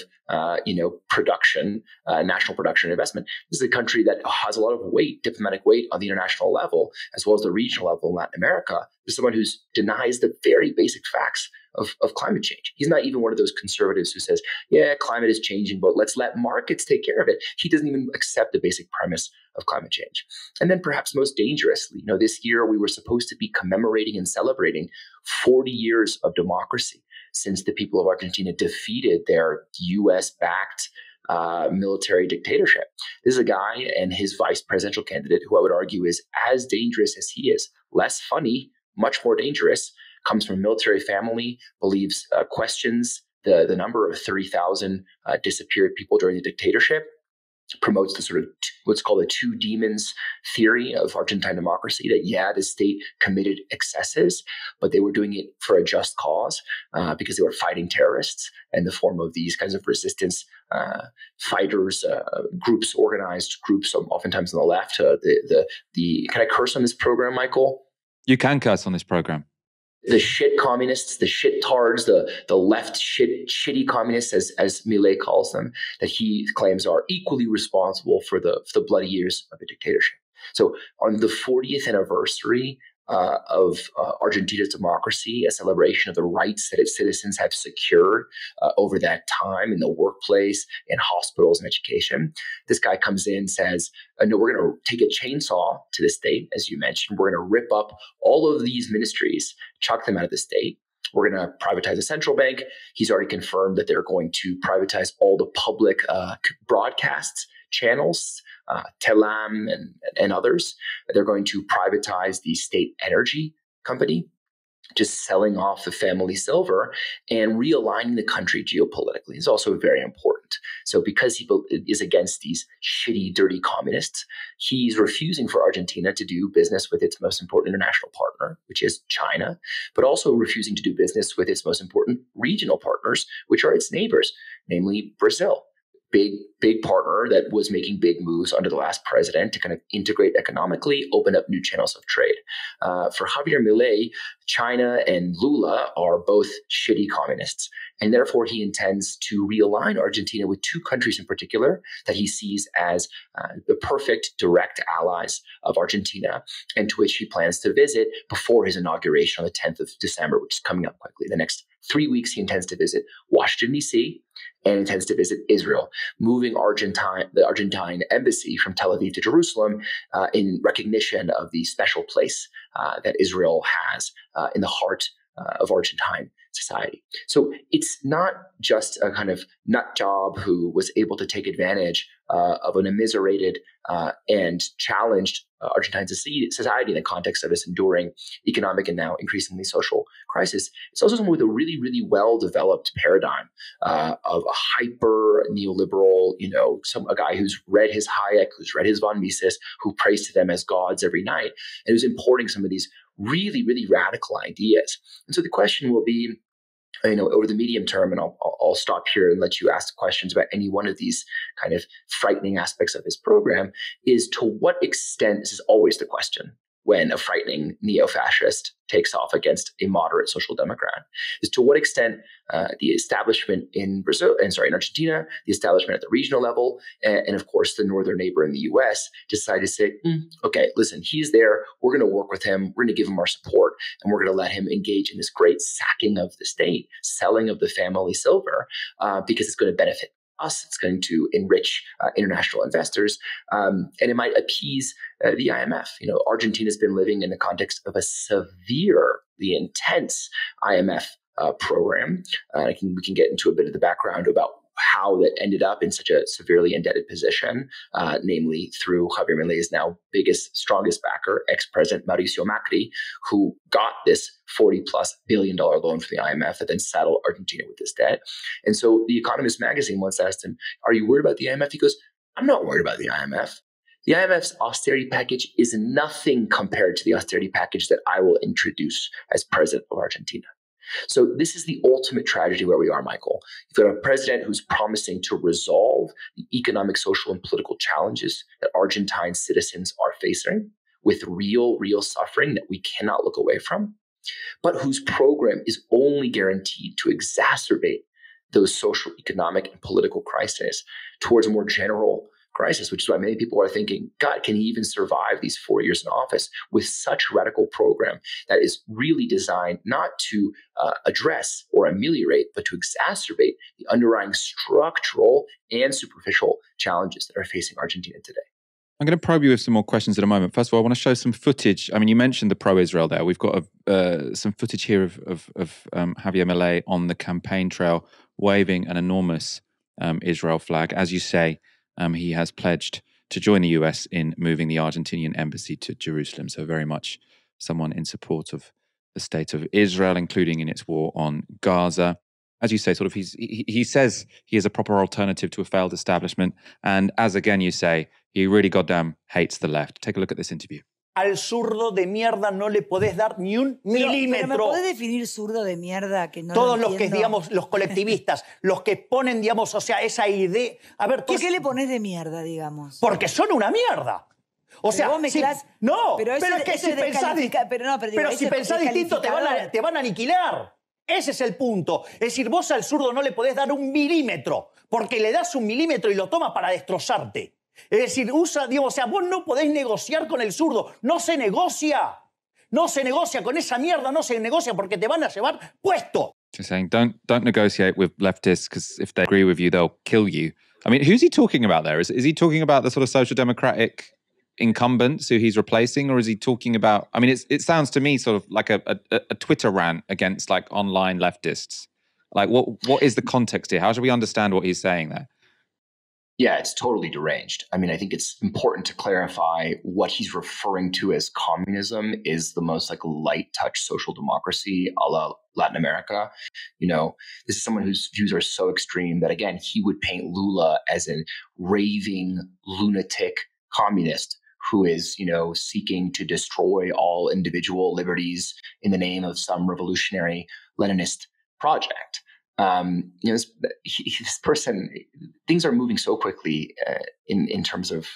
production, national production investment. This is a country that has a lot of weight, diplomatic weight on the international level, as well as the regional level in Latin America. There's someone who denies the very basic facts of climate change. He's not even one of those conservatives who says, yeah, climate is changing, but let's let markets take care of it. He doesn't even accept the basic premise of climate change. And then perhaps most dangerously, this year we were supposed to be commemorating and celebrating 40 years of democracy since the people of Argentina defeated their US-backed military dictatorship. This is a guy and his vice presidential candidate who I would argue is as dangerous as he is, less funny, much more dangerous, comes from a military family, believes, questions the number of 30,000 disappeared people during the dictatorship, promotes the sort of what's called the two demons theory of Argentine democracy, that, the state committed excesses, but they were doing it for a just cause because they were fighting terrorists in the form of these kinds of resistance fighters, groups, organized groups, oftentimes on the left. Can I curse on this program, Michael? You can curse on this program. The shit communists, the shit tards, the left shitty communists, as Milei calls them, that he claims are equally responsible for the bloody years of the dictatorship. So on the 40th anniversary of Argentina's democracy, a celebration of the rights that its citizens have secured over that time in the workplace, in hospitals and education, this guy comes in and says, no, we're going to take a chainsaw to the state, as you mentioned. We're going to rip up all of these ministries, chuck them out of the state. We're going to privatize the central bank. He's already confirmed that they're going to privatize all the public broadcast channels, Telam and others. They're going to privatize the state energy company, just selling off the family silver and realigning the country geopolitically is also very important. So because he is against these shitty, dirty communists, he's refusing for Argentina to do business with its most important international partner, which is China, but also refusing to do business with its most important regional partners, which are its neighbors, namely Brazil. Big partner that was making big moves under the last president to kind of integrate economically, open up new channels of trade. For Javier Milei, China and Lula are both shitty communists, and therefore he intends to realign Argentina with two countries in particular that he sees as the perfect direct allies of Argentina, and to which he plans to visit before his inauguration on the 10th of December, which is coming up quickly. The next 3 weeks, he intends to visit Washington, D.C., and intends to visit Israel, moving the Argentine embassy from Tel Aviv to Jerusalem in recognition of the special place that Israel has in the heart of Argentine society. So it's not just a kind of nut job who was able to take advantage of an immiserated and challenged Argentine society in the context of this enduring economic and now increasingly social crisis. It's also someone with a really, really well-developed paradigm of a hyper neoliberal, a guy who's read his Hayek, who's read his von Mises, who prays to them as gods every night, and who's importing some of these really, really radical ideas. And so the question will be, over the medium term, and I'll stop here and let you ask questions about any one of these kind of frightening aspects of his program, is to what extent, this is always the question when a frightening neo-fascist takes off against a moderate social democrat, is to what extent the establishment in Argentina, the establishment at the regional level, and of course the northern neighbor in the US decide to say, okay, listen, he's there, we're going to work with him, we're going to give him our support, and we're going to let him engage in this great sacking of the state, selling of the family silver, because it's going to benefit us, it's going to enrich international investors, and it might appease the IMF. Argentina's been living in the context of a severely intense IMF program. We can get into a bit of the background about how that ended up in such a severely indebted position, namely through Javier Milei's now biggest, strongest backer, ex-president Mauricio Macri, who got this $40+ billion loan from the IMF that then saddled Argentina with this debt. And so The Economist magazine once asked him, are you worried about the IMF? He goes, I'm not worried about the IMF. The IMF's austerity package is nothing compared to the austerity package that I will introduce as president of Argentina. So this is the ultimate tragedy where we are, Michael. You've got a president who's promising to resolve the economic, social, and political challenges that Argentine citizens are facing with real suffering that we cannot look away from. but whose program is only guaranteed to exacerbate those social, economic, and political crises towards a more general crisis, which is why many people are thinking, God, can he even survive these 4 years in office with such a radical program that is really designed not to address or ameliorate, but to exacerbate the underlying structural and superficial challenges that are facing Argentina today? I'm going to probe you with some more questions in a moment. First of all, I want to show some footage. I mean, you mentioned the pro-Israel there. We've got some footage here of Javier Milei on the campaign trail waving an enormous Israel flag. As you say, he has pledged to join the US in moving the Argentinian embassy to Jerusalem. So very much someone in support of the state of Israel, including in its war on Gaza. As you say, sort of he says he is a proper alternative to a failed establishment. And as again you say, he really goddamn hates the left. Take a look at this interview. Al zurdo de mierda no le podés dar ni un milímetro. Pero ¿me podés definir zurdo de mierda? Que no Todos lo los que, digamos, los colectivistas, los que ponen, digamos, o sea, esa idea... A ver, ¿Por qué le pones de mierda, digamos? Porque son una mierda. O sea, vos mezclás... no, pero es que si pensás, pero si pensás distinto te van a aniquilar. Ese es el punto. Es decir, vos al zurdo no le podés dar un milímetro, porque le das un milímetro y lo toma para destrozarte. Es decir, digamos, o sea, vos no podés negociar con el zurdo. No se negocia. No se negocia con esa mierda, no se negocia porque te van a llevar puesto. Just saying, don't negotiate with leftists because if they agree with you, they'll kill you. I mean, who's he talking about there? Is he talking about the sort of social democratic incumbents who he's replacing, or is he talking about? I mean, it sounds to me sort of like a Twitter rant against like online leftists. Like, what is the context here? How should we understand what he's saying there? Yeah, it's totally deranged. I mean, I think it's important to clarify what he's referring to as communism is the most like light touch social democracy a la Latin America. You know, this is someone whose views are so extreme that, again, he would paint Lula as a raving lunatic communist who is, you know, seeking to destroy all individual liberties in the name of some revolutionary Leninist project. You know, this person, things are moving so quickly in terms of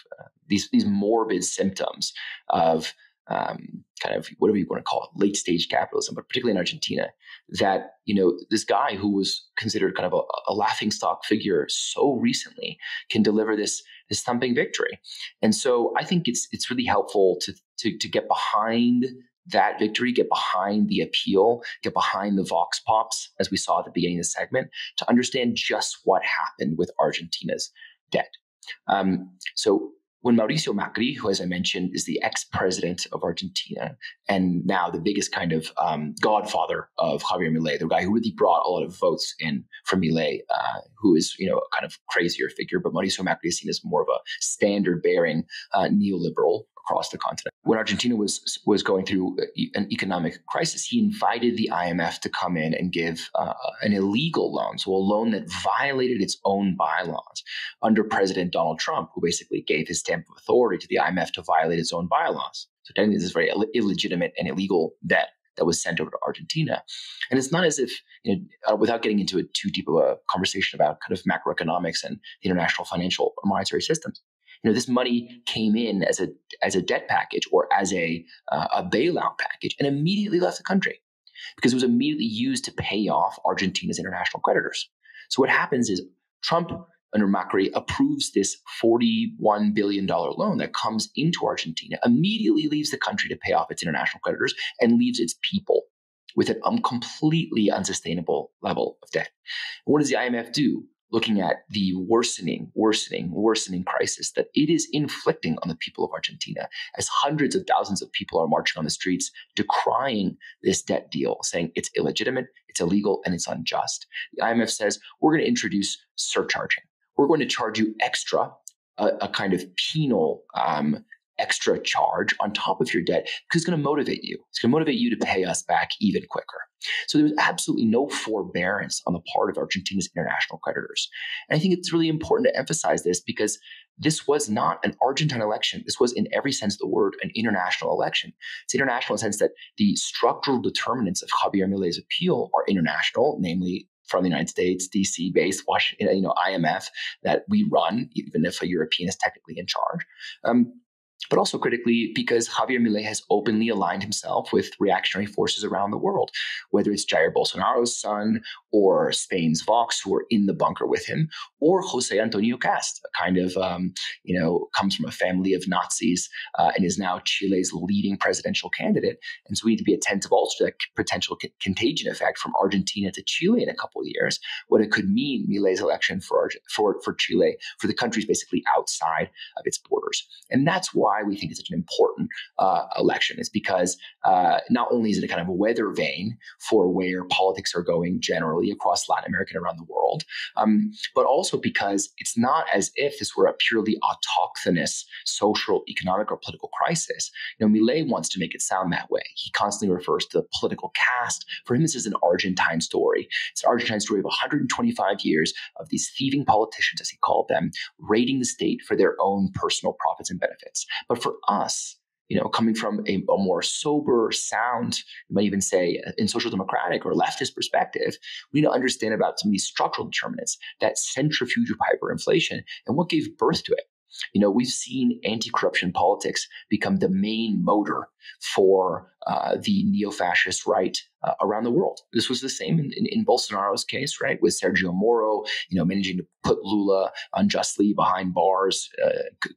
these morbid symptoms of kind of whatever you want to call it, late stage capitalism, but particularly in Argentina, that, you know, this guy who was considered kind of a laughingstock figure so recently can deliver this thumping victory. And so I think it's really helpful to get behind that victory, get behind the appeal, get behind the vox pops, as we saw at the beginning of the segment, to understand just what happened with Argentina's debt. So when Mauricio Macri, who, as I mentioned, is the ex-president of Argentina and now the biggest kind of godfather of Javier Milei, the guy who really brought a lot of votes in for Milei, who is, you know, a kind of crazier figure, but Mauricio Macri is seen as more of a standard-bearing neoliberal across the continent. When Argentina was going through an economic crisis, he invited the IMF to come in and give an illegal loan, so a loan that violated its own bylaws under President Donald Trump, who basically gave his stamp of authority to the IMF to violate its own bylaws. So technically, this is very illegitimate and illegal debt that was sent over to Argentina. And it's not as if, you know, without getting into too deep of a conversation about kind of macroeconomics and the international financial or monetary systems, you know, this money came in as a debt package or as a bailout package and immediately left the country because it was immediately used to pay off Argentina's international creditors. So what happens is Trump under Macri approves this $41 billion loan that comes into Argentina, immediately leaves the country to pay off its international creditors and leaves its people with a completely unsustainable level of debt. And what does the IMF do? Looking at the worsening crisis that it is inflicting on the people of Argentina, as hundreds of thousands of people are marching on the streets decrying this debt deal, saying it's illegitimate, it's illegal, and it's unjust. The IMF says, we're going to introduce surcharging. We're going to charge you extra, a kind of penal extra charge on top of your debt because it's going to motivate you. It's going to motivate you to pay us back even quicker. So there was absolutely no forbearance on the part of Argentina's international creditors. And I think it's really important to emphasize this because this was not an Argentine election. This was, in every sense of the word, an international election. It's international in the sense that the structural determinants of Javier Milei's appeal are international, namely from the United States, DC-based, Washington, you know, IMF that we run, even if a European is technically in charge. but also critically because Javier Milei has openly aligned himself with reactionary forces around the world, whether it's Jair Bolsonaro's son or Spain's Vox, who are in the bunker with him, or Jose Antonio Cast, a kind of, comes from a family of Nazis and is now Chile's leading presidential candidate. And so we need to be attentive also to that potential contagion effect from Argentina to Chile in a couple of years, what it could mean, Milei's election for Chile, for the countries basically outside of its borders. And that's why we think it's such an important election. Is because not only is it a kind of a weather vane for where politics are going generally across Latin America and around the world, but also because it's not as if this were a purely autochthonous social, economic, or political crisis. Milei wants to make it sound that way. He constantly refers to the political caste. For him, this is an Argentine story. It's an Argentine story of 125 years of these thieving politicians, as he called them, raiding the state for their own personal profits and benefits. But for us, coming from a more sober, sound, you might even say in social democratic or leftist perspective, we need to understand about some of these structural determinants, that centrifuge of hyperinflation and what gave birth to it. We've seen anti-corruption politics become the main motor for the neo-fascist right around the world. This was the same in Bolsonaro's case, right, with Sergio Moro, managing to put Lula unjustly behind bars,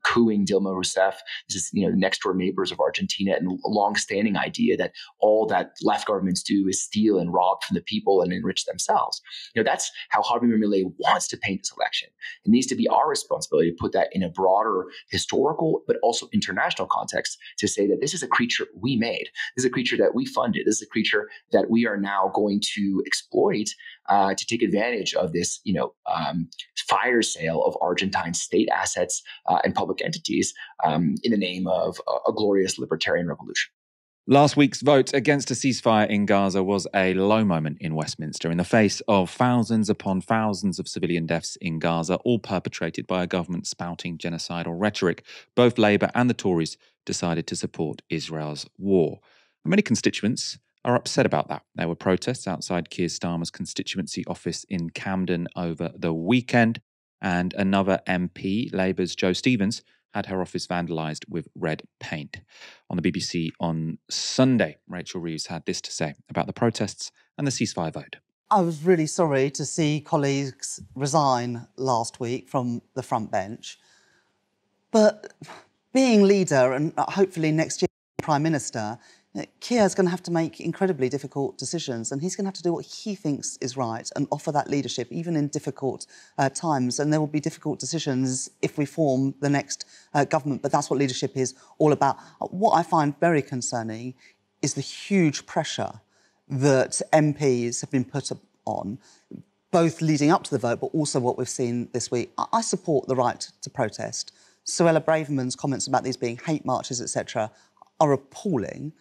cooing Dilma Rousseff. This is, the next door neighbors of Argentina, and a long-standing idea that all that left governments do is steal and rob from the people and enrich themselves. That's how Javier Milei wants to paint this election. It needs to be our responsibility to put that in a broader historical, but also international context, to say that this is a creature we made. This is a creature that we funded. This is a creature that we are now going to exploit to take advantage of this, fire sale of Argentine state assets and public entities in the name of a glorious libertarian revolution. Last week's vote against a ceasefire in Gaza was a low moment in Westminster in the face of thousands upon thousands of civilian deaths in Gaza, all perpetrated by a government spouting genocidal rhetoric. Both Labour and the Tories decided to support Israel's war. Many constituents are upset about that. There were protests outside Keir Starmer's constituency office in Camden over the weekend, and another MP, Labour's Jo Stevens, had her office vandalised with red paint. On the BBC on Sunday, Rachel Reeves had this to say about the protests and the ceasefire vote. I was really sorry to see colleagues resign last week from the front bench. But being leader and hopefully next year Prime Minister, Keir's going to have to make incredibly difficult decisions, and he's going to have to do what he thinks is right and offer that leadership, even in difficult times. And there will be difficult decisions if we form the next government, but that's what leadership is all about. What I find very concerning is the huge pressure that MPs have been put on, both leading up to the vote, but also what we've seen this week. I support the right to protest. Suella Braverman's comments about these being hate marches, etc., are appalling.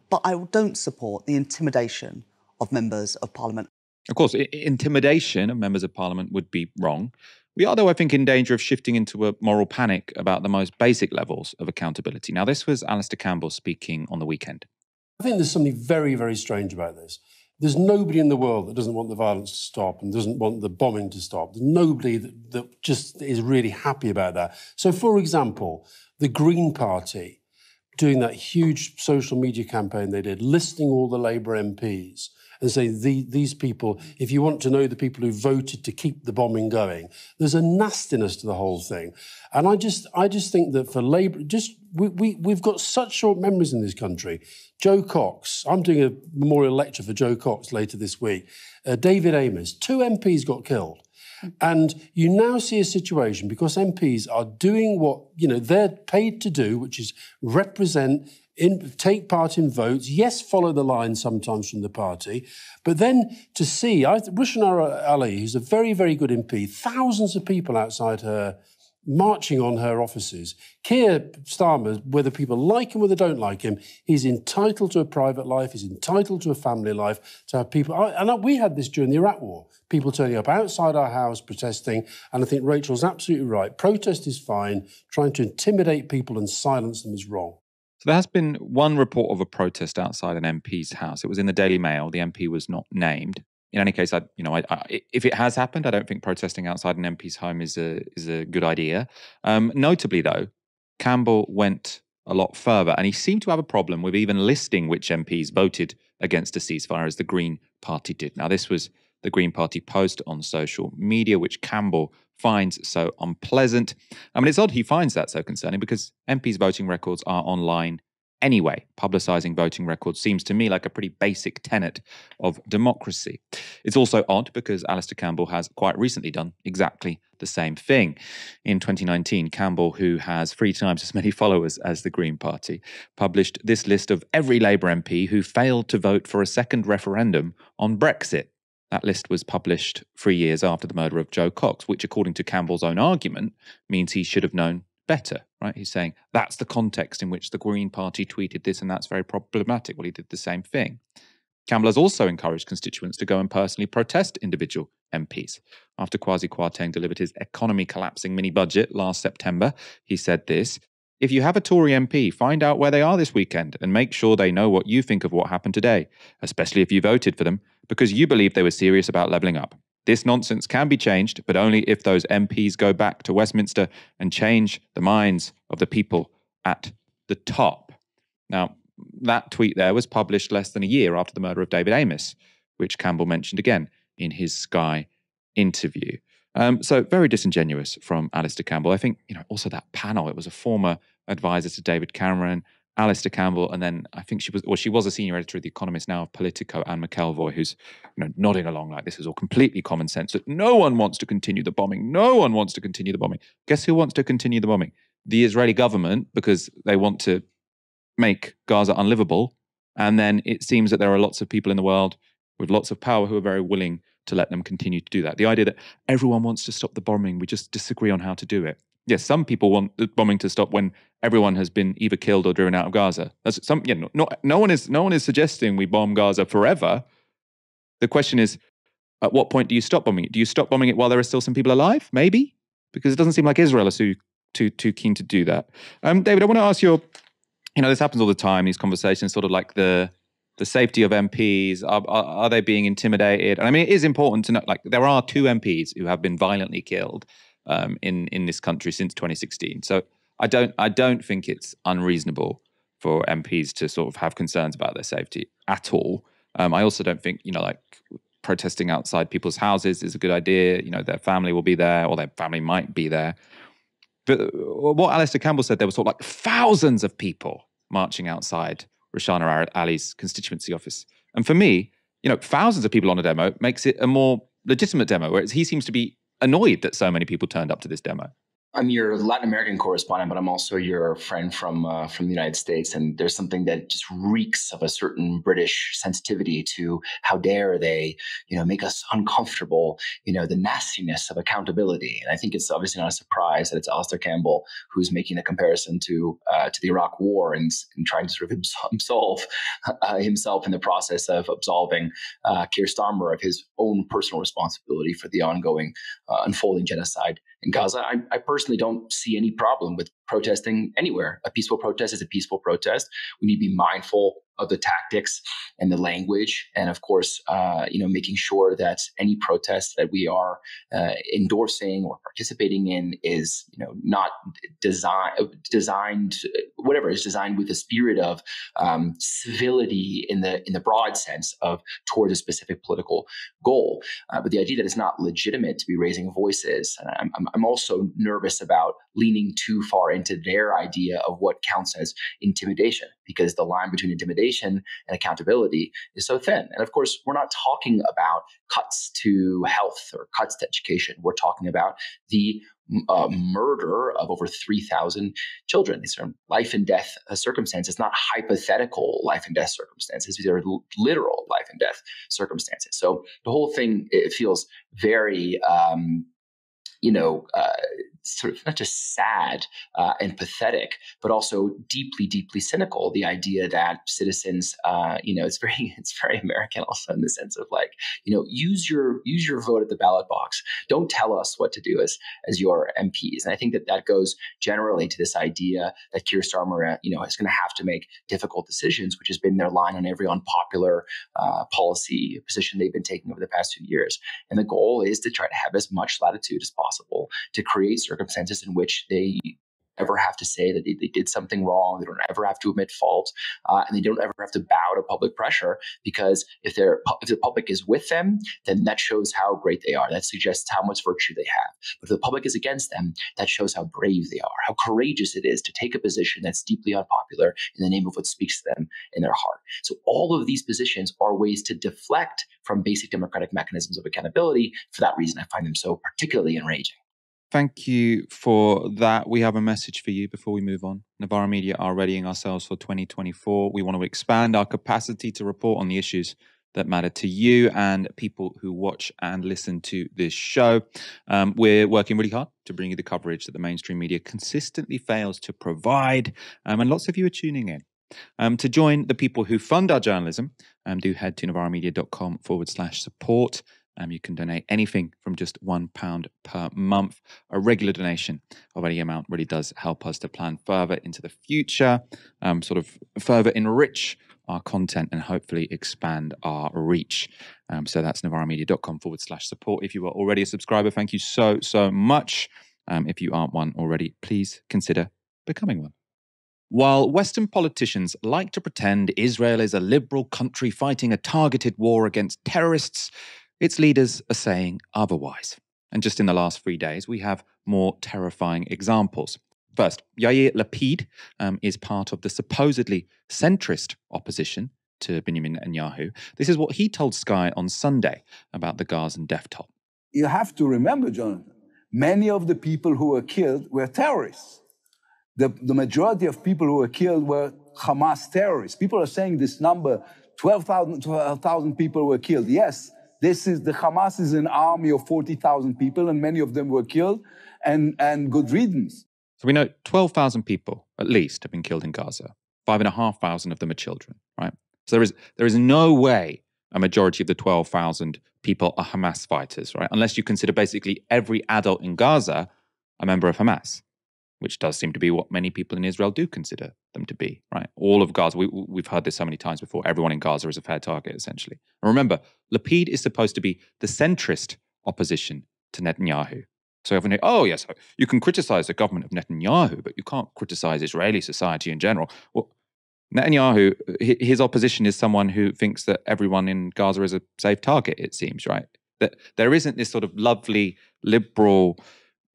But I don't support the intimidation of members of Parliament. Of course, intimidation of members of Parliament would be wrong. We are, though, I think, in danger of shifting into a moral panic about the most basic levels of accountability. Now, this was Alastair Campbell speaking on the weekend. I think there's something very, very strange about this. There's nobody in the world that doesn't want the violence to stop and doesn't want the bombing to stop. There's nobody that just is really happy about that. So, for example, the Green Party doing that huge social media campaign they did, listing all the Labour MPs and saying, these people, if you want to know the people who voted to keep the bombing going, there's a nastiness to the whole thing. And I just think that for Labour, we've got such short memories in this country. Jo Cox, I'm doing a memorial lecture for Jo Cox later this week. David Amess, 2 MPs got killed. And you now see a situation, because MPs are doing what, they're paid to do, which is represent, take part in votes, yes, follow the line sometimes from the party, but then to see, Rushanara Ali, who's a very, very good MP, thousands of people outside her, marching on her offices. Keir Starmer, whether people like him or they don't like him, he's entitled to a private life, he's entitled to a family life, to have people... And we had this during the Iraq War, people turning up outside our house protesting, and I think Rachel's absolutely right. Protest is fine, trying to intimidate people and silence them is wrong. So there has been one report of a protest outside an MP's house. It was in the Daily Mail. The MP was not named. In any case, if it has happened, I don't think protesting outside an MP's home is a good idea. Notably, though, Campbell went a lot further. And he seemed to have a problem with even listing which MPs voted against a ceasefire, as the Green Party did. Now, this was the Green Party post on social media, which Campbell finds so unpleasant. I mean, it's odd he finds that so concerning, because MPs' voting records are online anyway. Publicising voting records seems to me like a pretty basic tenet of democracy. It's also odd because Alastair Campbell has quite recently done exactly the same thing. In 2019, Campbell, who has 3 times as many followers as the Green Party, published this list of every Labour MP who failed to vote for a second referendum on Brexit. That list was published 3 years after the murder of Joe Cox, which, according to Campbell's own argument, means he should have known better, right? He's saying that's the context in which the Green Party tweeted this, and that's very problematic. Well, he did the same thing. Campbell has also encouraged constituents to go and personally protest individual MPs. After Kwasi Kwarteng delivered his economy-collapsing mini-budget last September, he said this: "If you have a Tory MP, find out where they are this weekend and make sure they know what you think of what happened today, especially if you voted for them, because you believe they were serious about levelling up. This nonsense can be changed, but only if those MPs go back to Westminster and change the minds of the people at the top." Now, that tweet there was published less than a year after the murder of David Amess, which Campbell mentioned again in his Sky interview. So very disingenuous from Alastair Campbell. I think, also that panel, it was a former advisor to David Cameron, Alastair Campbell, and then I think she was a senior editor of The Economist, now of Politico, Anne McElvoy, who's nodding along like this is all completely common sense, that no one wants to continue the bombing. No one wants to continue the bombing. Guess who wants to continue the bombing? The Israeli government, because they want to make Gaza unlivable. And then it seems that there are lots of people in the world with lots of power who are very willing to let them continue to do that. The idea that everyone wants to stop the bombing, we just disagree on how to do it. Yes, some people want the bombing to stop when everyone has been either killed or driven out of Gaza. No one is suggesting we bomb Gaza forever. The question is, at what point do you stop bombing it? Do you stop bombing it while there are still some people alive? Maybe, because it doesn't seem like Israel is too keen to do that. David, I want to ask you. This happens all the time. These conversations, sort of like the safety of MPs. Are they being intimidated? And I mean, it is important to know. Like, there are 2 MPs who have been violently killed in this country since 2016. So I don't think it's unreasonable for MPs to sort of have concerns about their safety at all. I also don't think protesting outside people's houses is a good idea. Their family will be there, or their family might be there. But what Alastair Campbell said, there were sort of like thousands of people marching outside Roshana Ali's constituency office. And for me, thousands of people on a demo makes it a more legitimate demo, whereas he seems to be annoyed that so many people turned up to this demo. I'm your Latin American correspondent, but I'm also your friend from the United States. And there's something that just reeks of a certain British sensitivity to how dare they, make us uncomfortable, the nastiness of accountability. And I think it's obviously not a surprise that it's Alastair Campbell who's making a comparison to the Iraq War and trying to sort of absolve himself in the process of absolving Keir Starmer of his own personal responsibility for the ongoing unfolding genocide in Gaza. I personally don't see any problem with protesting anywhere. A peaceful protest is a peaceful protest. We need to be mindful of the tactics and the language, and of course, making sure that any protest that we are endorsing or participating in is, not designed. Whatever is designed with the spirit of civility in the broad sense of towards a specific political goal. But the idea that it's not legitimate to be raising voices, and I'm also nervous about leaning too far into their idea of what counts as intimidation, because the line between intimidation and accountability is so thin. And of course, we're not talking about cuts to health or cuts to education. We're talking about the murder of over 3,000 children. These are life and death circumstances, not hypothetical life and death circumstances. These are literal life and death circumstances. So the whole thing, it feels very, sort of not just sad and pathetic, but also deeply, deeply cynical. The idea that citizens, it's very American also in the sense of use your vote at the ballot box. Don't tell us what to do as your MPs. And I think that goes generally to this idea that Keir Starmer, is going to have to make difficult decisions, which has been their line on every unpopular policy position they've been taking over the past 2 years. And the goal is to try to have as much latitude as possible to create circumstances in which they ever have to say that they did something wrong. They don't ever have to admit fault, and they don't ever have to bow to public pressure, because if the public is with them, then that shows how great they are. That suggests how much virtue they have. But if the public is against them, that shows how brave they are, how courageous it is to take a position that's deeply unpopular in the name of what speaks to them in their heart. So all of these positions are ways to deflect from basic democratic mechanisms of accountability. For that reason, I find them so particularly enraging. Thank you for that. We have a message for you before we move on. Novara Media are readying ourselves for 2024. We want to expand our capacity to report on the issues that matter to you and people who watch and listen to this show. We're working really hard to bring you the coverage that the mainstream media consistently fails to provide, and lots of you are tuning in. To join the people who fund our journalism, do head to novaramedia.com/support. You can donate anything from just £1 per month. A regular donation of any amount really does help us to plan further into the future, sort of further enrich our content and hopefully expand our reach. So that's novaramedia.com/support. If you are already a subscriber, thank you so much. If you aren't one already, please consider becoming one. While Western politicians like to pretend Israel is a liberal country fighting a targeted war against terrorists, its leaders are saying otherwise. And just in the last 3 days, we have more terrifying examples. First, Yair Lapid is part of the supposedly centrist opposition to Benjamin Netanyahu. This is what he told Sky on Sunday about the Gazan death toll. You have to remember, Jonathan, many of the people who were killed were terrorists. The majority of people who were killed were Hamas terrorists. People are saying this number, 12,000 people were killed. Yes, the Hamas is an army of 40,000 people, and many of them were killed, and good riddance. So we know 12,000 people, at least, have been killed in Gaza. 5,500 of them are children, right? So there is no way a majority of the 12,000 people are Hamas fighters, right? Unless you consider basically every adult in Gaza a member of Hamas, which does seem to be what many people in Israel do consider them to be, right? All of Gaza, we've heard this so many times before, everyone in Gaza is a fair target, essentially. And remember, Lapid is supposed to be the centrist opposition to Netanyahu. So everyone, oh yes, you can criticize the government of Netanyahu, but you can't criticize Israeli society in general. Well, Netanyahu, his opposition is someone who thinks that everyone in Gaza is a safe target, it seems, right? That there isn't this sort of lovely, liberal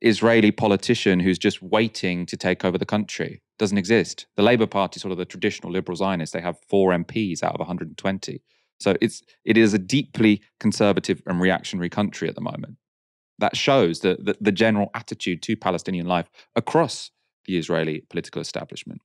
Israeli politician who's just waiting to take over the country. Doesn't exist. The Labour Party, sort of the traditional liberal Zionists, they have 4 MPs out of 120. So it is a deeply conservative and reactionary country at the moment. That shows the general attitude to Palestinian life across the Israeli political establishment.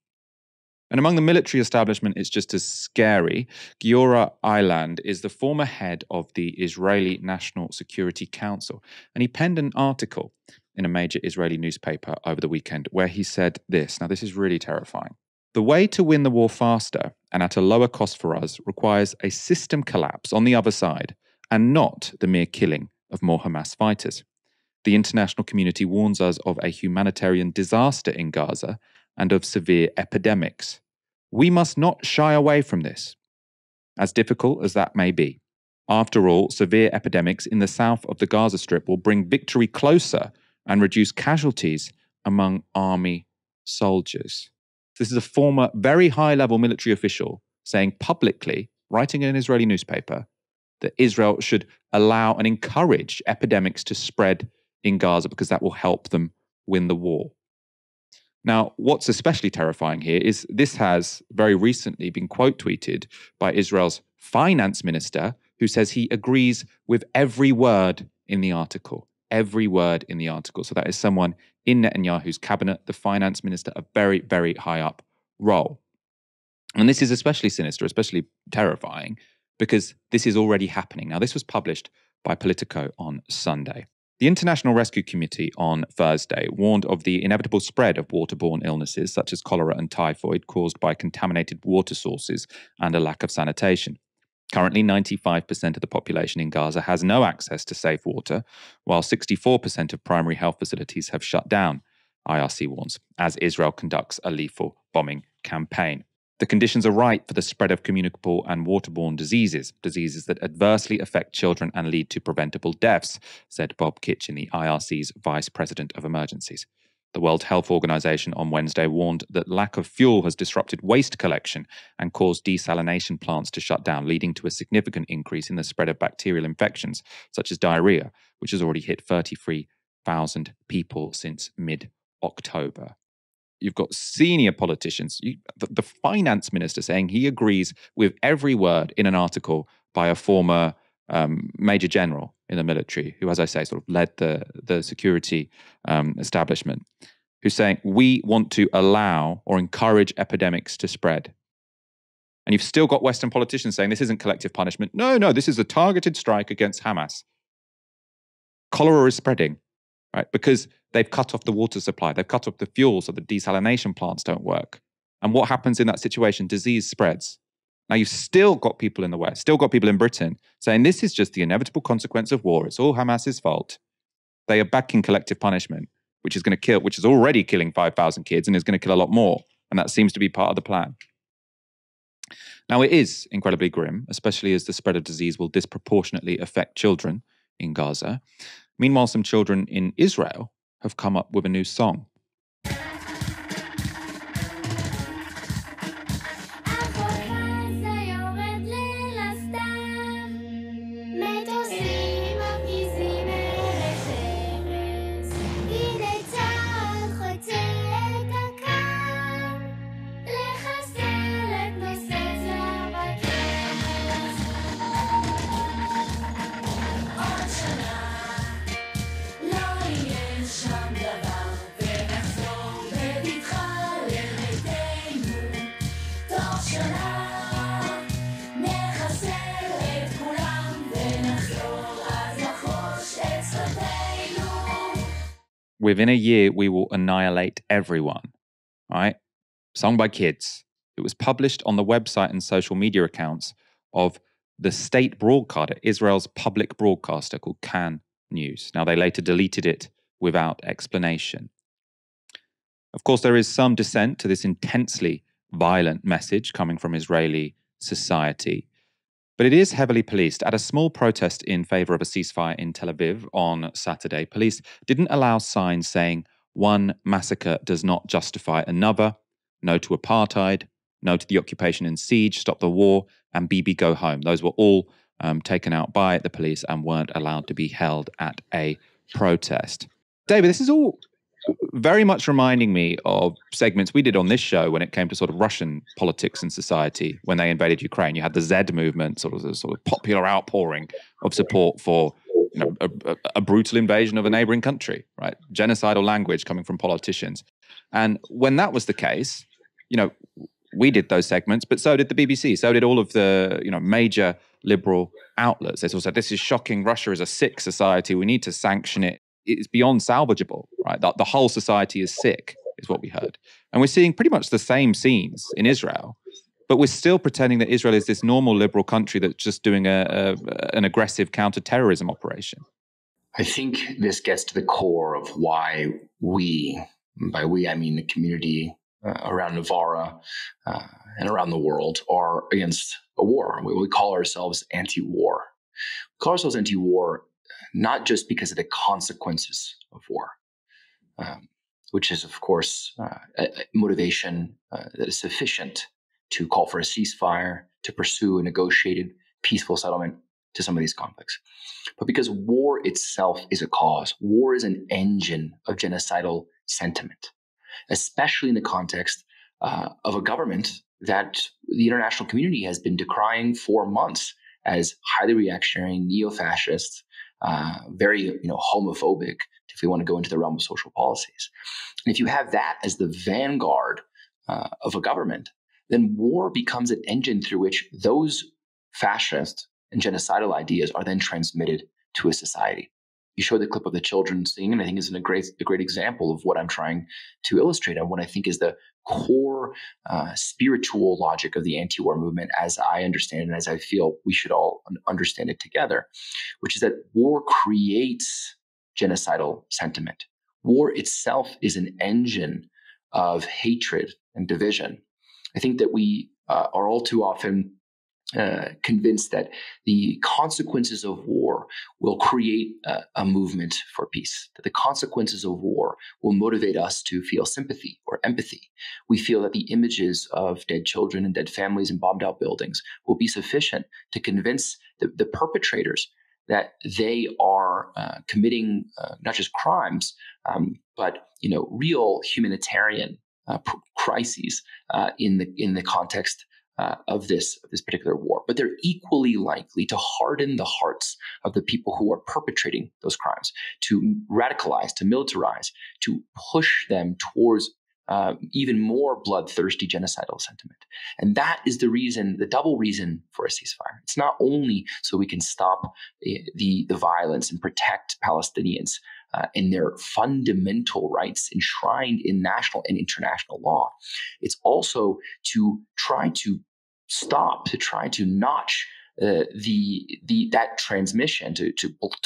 And among the military establishment, it's just as scary. Giora Eiland is the former head of the Israeli National Security Council, and he penned an article in a major Israeli newspaper over the weekend where he said this. Now, this is really terrifying. The way to win the war faster and at a lower cost for us requires a system collapse on the other side and not the mere killing of more Hamas fighters. The international community warns us of a humanitarian disaster in Gaza and of severe epidemics. We must not shy away from this, as difficult as that may be. After all, severe epidemics in the south of the Gaza Strip will bring victory closer and reduce casualties among army soldiers. This is a former very high-level military official saying publicly, writing in an Israeli newspaper, that Israel should allow and encourage epidemics to spread in Gaza because that will help them win the war. Now, what's especially terrifying here is this has very recently been quote tweeted by Israel's finance minister, who says he agrees with every word in the article. Every word in the article. So that is someone in Netanyahu's cabinet, the finance minister, a very, very high up role. And this is especially sinister, especially terrifying, because this is already happening. Now, this was published by Politico on Sunday. The International Rescue Committee on Thursday warned of the inevitable spread of waterborne illnesses such as cholera and typhoid caused by contaminated water sources and a lack of sanitation. Currently, 95% of the population in Gaza has no access to safe water, while 64% of primary health facilities have shut down, IRC warns, as Israel conducts a lethal bombing campaign. The conditions are ripe for the spread of communicable and waterborne diseases that adversely affect children and lead to preventable deaths, said Bob Kitchen, the IRC's Vice President of Emergencies. The World Health Organization on Wednesday warned that lack of fuel has disrupted waste collection and caused desalination plants to shut down, leading to a significant increase in the spread of bacterial infections, such as diarrhea, which has already hit 33,000 people since mid-October. You've got senior politicians, the finance minister saying he agrees with every word in an article by a former major general in the military, who, as I say, sort of led the security establishment, who's saying we want to allow or encourage epidemics to spread. And you've still got Western politicians saying this isn't collective punishment. No, this is a targeted strike against Hamas. Cholera is spreading, right? Because they've cut off the water supply. They've cut off the fuel so the desalination plants don't work. And what happens in that situation? Disease spreads. Now, you've still got people in the West, still got people in Britain saying this is just the inevitable consequence of war. It's all Hamas's fault. They are backing collective punishment, which is already killing 5,000 kids and is going to kill a lot more. And that seems to be part of the plan. Now, it is incredibly grim, especially as the spread of disease will disproportionately affect children in Gaza. Meanwhile, some children in Israel have come up with a new song. Within a year, we will annihilate everyone, right? Sung by kids. It was published on the website and social media accounts of the state broadcaster, Israel's public broadcaster called Kan News. Now, they later deleted it without explanation. Of course, there is some dissent to this intensely violent message coming from Israeli society. But it is heavily policed. At a small protest in favor of a ceasefire in Tel Aviv on Saturday, police didn't allow signs saying one massacre does not justify another, no to apartheid, no to the occupation and siege, stop the war, and Bibi go home. Those were all taken out by the police and weren't allowed to be held at a protest. David, this is all very much reminding me of segments we did on this show when it came to sort of Russian politics and society when they invaded Ukraine. You had the Z movement, sort of popular outpouring of support for a brutal invasion of a neighboring country, right? Genocidal language coming from politicians. And when that was the case, we did those segments, but so did the BBC, so did all of the major liberal outlets. They all said, this is shocking. Russia is a sick society. We need to sanction it. It's beyond salvageable, right? The whole society is sick, is what we heard. And we're seeing pretty much the same scenes in Israel, but we're still pretending that Israel is this normal liberal country that's just doing an aggressive counter-terrorism operation. I think this gets to the core of why we, by we I mean the community around Novara and around the world, are against a war. We call ourselves anti-war. We call ourselves anti-war not just because of the consequences of war, which is, of course, a motivation that is sufficient to call for a ceasefire, to pursue a negotiated, peaceful settlement to some of these conflicts. But because war itself is a cause, war is an engine of genocidal sentiment, especially in the context of a government that the international community has been decrying for months as highly reactionary, neo-fascist, very homophobic, if we want to go into the realm of social policies. And if you have that as the vanguard of a government, then war becomes an engine through which those fascist and genocidal ideas are then transmitted to a society. You show the clip of the children singing, and I think is a great example of what I'm trying to illustrate and what I think is the core spiritual logic of the anti-war movement, as I understand it, and as I feel we should all understand it together, which is that war creates genocidal sentiment. War itself is an engine of hatred and division. I think that we are all too often convinced that the consequences of war will create a movement for peace, that the consequences of war will motivate us to feel sympathy or empathy. We feel that the images of dead children and dead families and bombed out buildings will be sufficient to convince the perpetrators that they are committing not just crimes, but real humanitarian crises in the context of this particular war. But they're equally likely to harden the hearts of the people who are perpetrating those crimes, to radicalize, to militarize, to push them towards even more bloodthirsty genocidal sentiment. And that is the reason, the double reason for a ceasefire. It's not only so we can stop the violence and protect Palestinians in their fundamental rights enshrined in national and international law. It's also to try to stop, to try to notch that transmission, to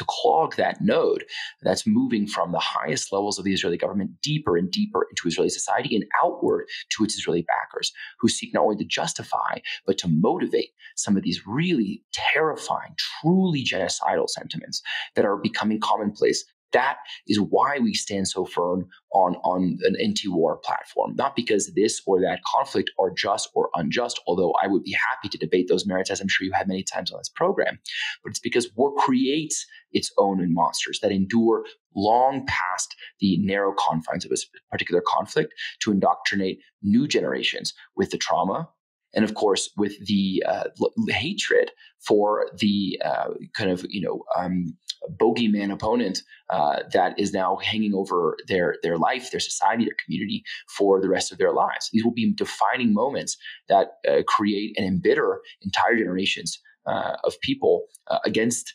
clog that node that's moving from the highest levels of the Israeli government deeper and deeper into Israeli society and outward to its Israeli backers, who seek not only to justify but to motivate some of these really terrifying, truly genocidal sentiments that are becoming commonplace. That is why we stand so firm on an anti-war platform, not because this or that conflict are just or unjust, although I would be happy to debate those merits, as I'm sure you have many times on this program, but it's because war creates its own monsters that endure long past the narrow confines of a particular conflict to indoctrinate new generations with the trauma and, of course, with the hatred for the bogeyman opponent that is now hanging over their life, their society, their community for the rest of their lives. These will be defining moments that create and embitter entire generations of people against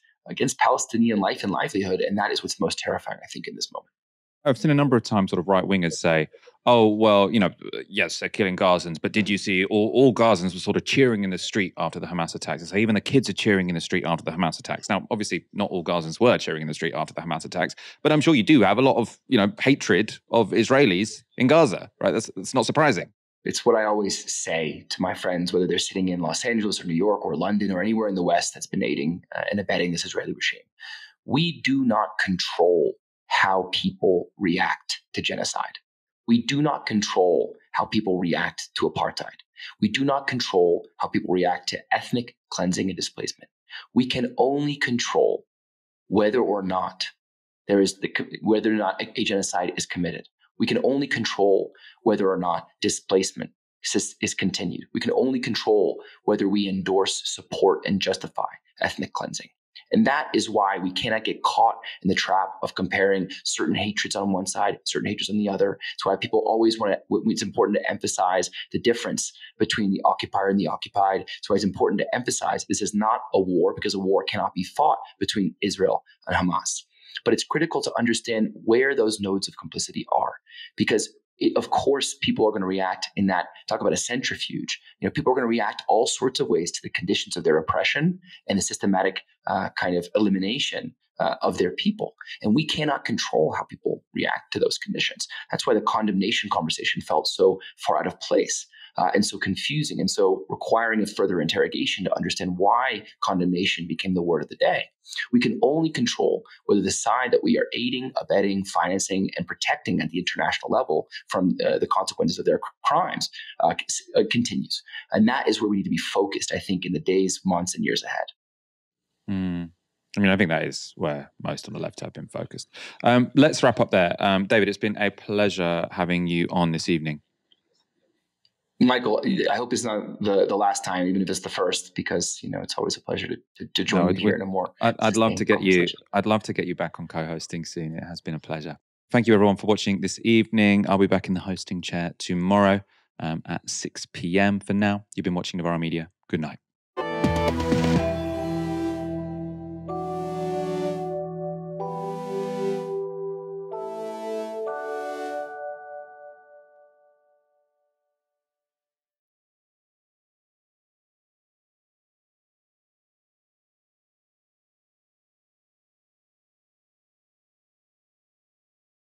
Palestinian life and livelihood. And that is what's most terrifying, I think, in this moment. I've seen a number of times sort of right-wingers say, oh, well, yes, they're killing Gazans, but did you see all Gazans were sort of cheering in the street after the Hamas attacks? So even the kids are cheering in the street after the Hamas attacks. Now, obviously, not all Gazans were cheering in the street after the Hamas attacks, but I'm sure you do have a lot of, hatred of Israelis in Gaza, right? That's not surprising. It's what I always say to my friends, whether they're sitting in Los Angeles or New York or London or anywhere in the West that's been aiding and abetting this Israeli regime. We do not control how people react to genocide. We do not control how people react to apartheid. We do not control how people react to ethnic cleansing and displacement. We can only control whether or not a genocide is committed. We can only control whether or not displacement is continued. We can only control whether we endorse, support, and justify ethnic cleansing. And that is why we cannot get caught in the trap of comparing certain hatreds on one side, certain hatreds on the other. It's why people always it's important to emphasize the difference between the occupier and the occupied. It's why it's important to emphasize this is not a war, because a war cannot be fought between Israel and Hamas. But it's critical to understand where those nodes of complicity are, because of course, people are going to react in that, talk about a centrifuge. People are going to react all sorts of ways to the conditions of their oppression and the systematic kind of elimination of their people. And we cannot control how people react to those conditions. That's why the condemnation conversation felt so far out of place and so confusing, and so requiring a further interrogation to understand why condemnation became the word of the day. We can only control whether the side that we are aiding, abetting, financing, and protecting at the international level from the consequences of their crimes continues. And that is where we need to be focused, I think, in the days, months, and years ahead. I think that is where most on the left have been focused. Let's wrap up there. David, it's been a pleasure having you on this evening. Michael, I hope it's not the last time, even if it's the first, because it's always a pleasure to join you here in a more. I'd love to get you. I'd love to get you back on co-hosting soon. It has been a pleasure. Thank you, everyone, for watching this evening. I'll be back in the hosting chair tomorrow at 6 p.m. For now, you've been watching Novara Media. Good night.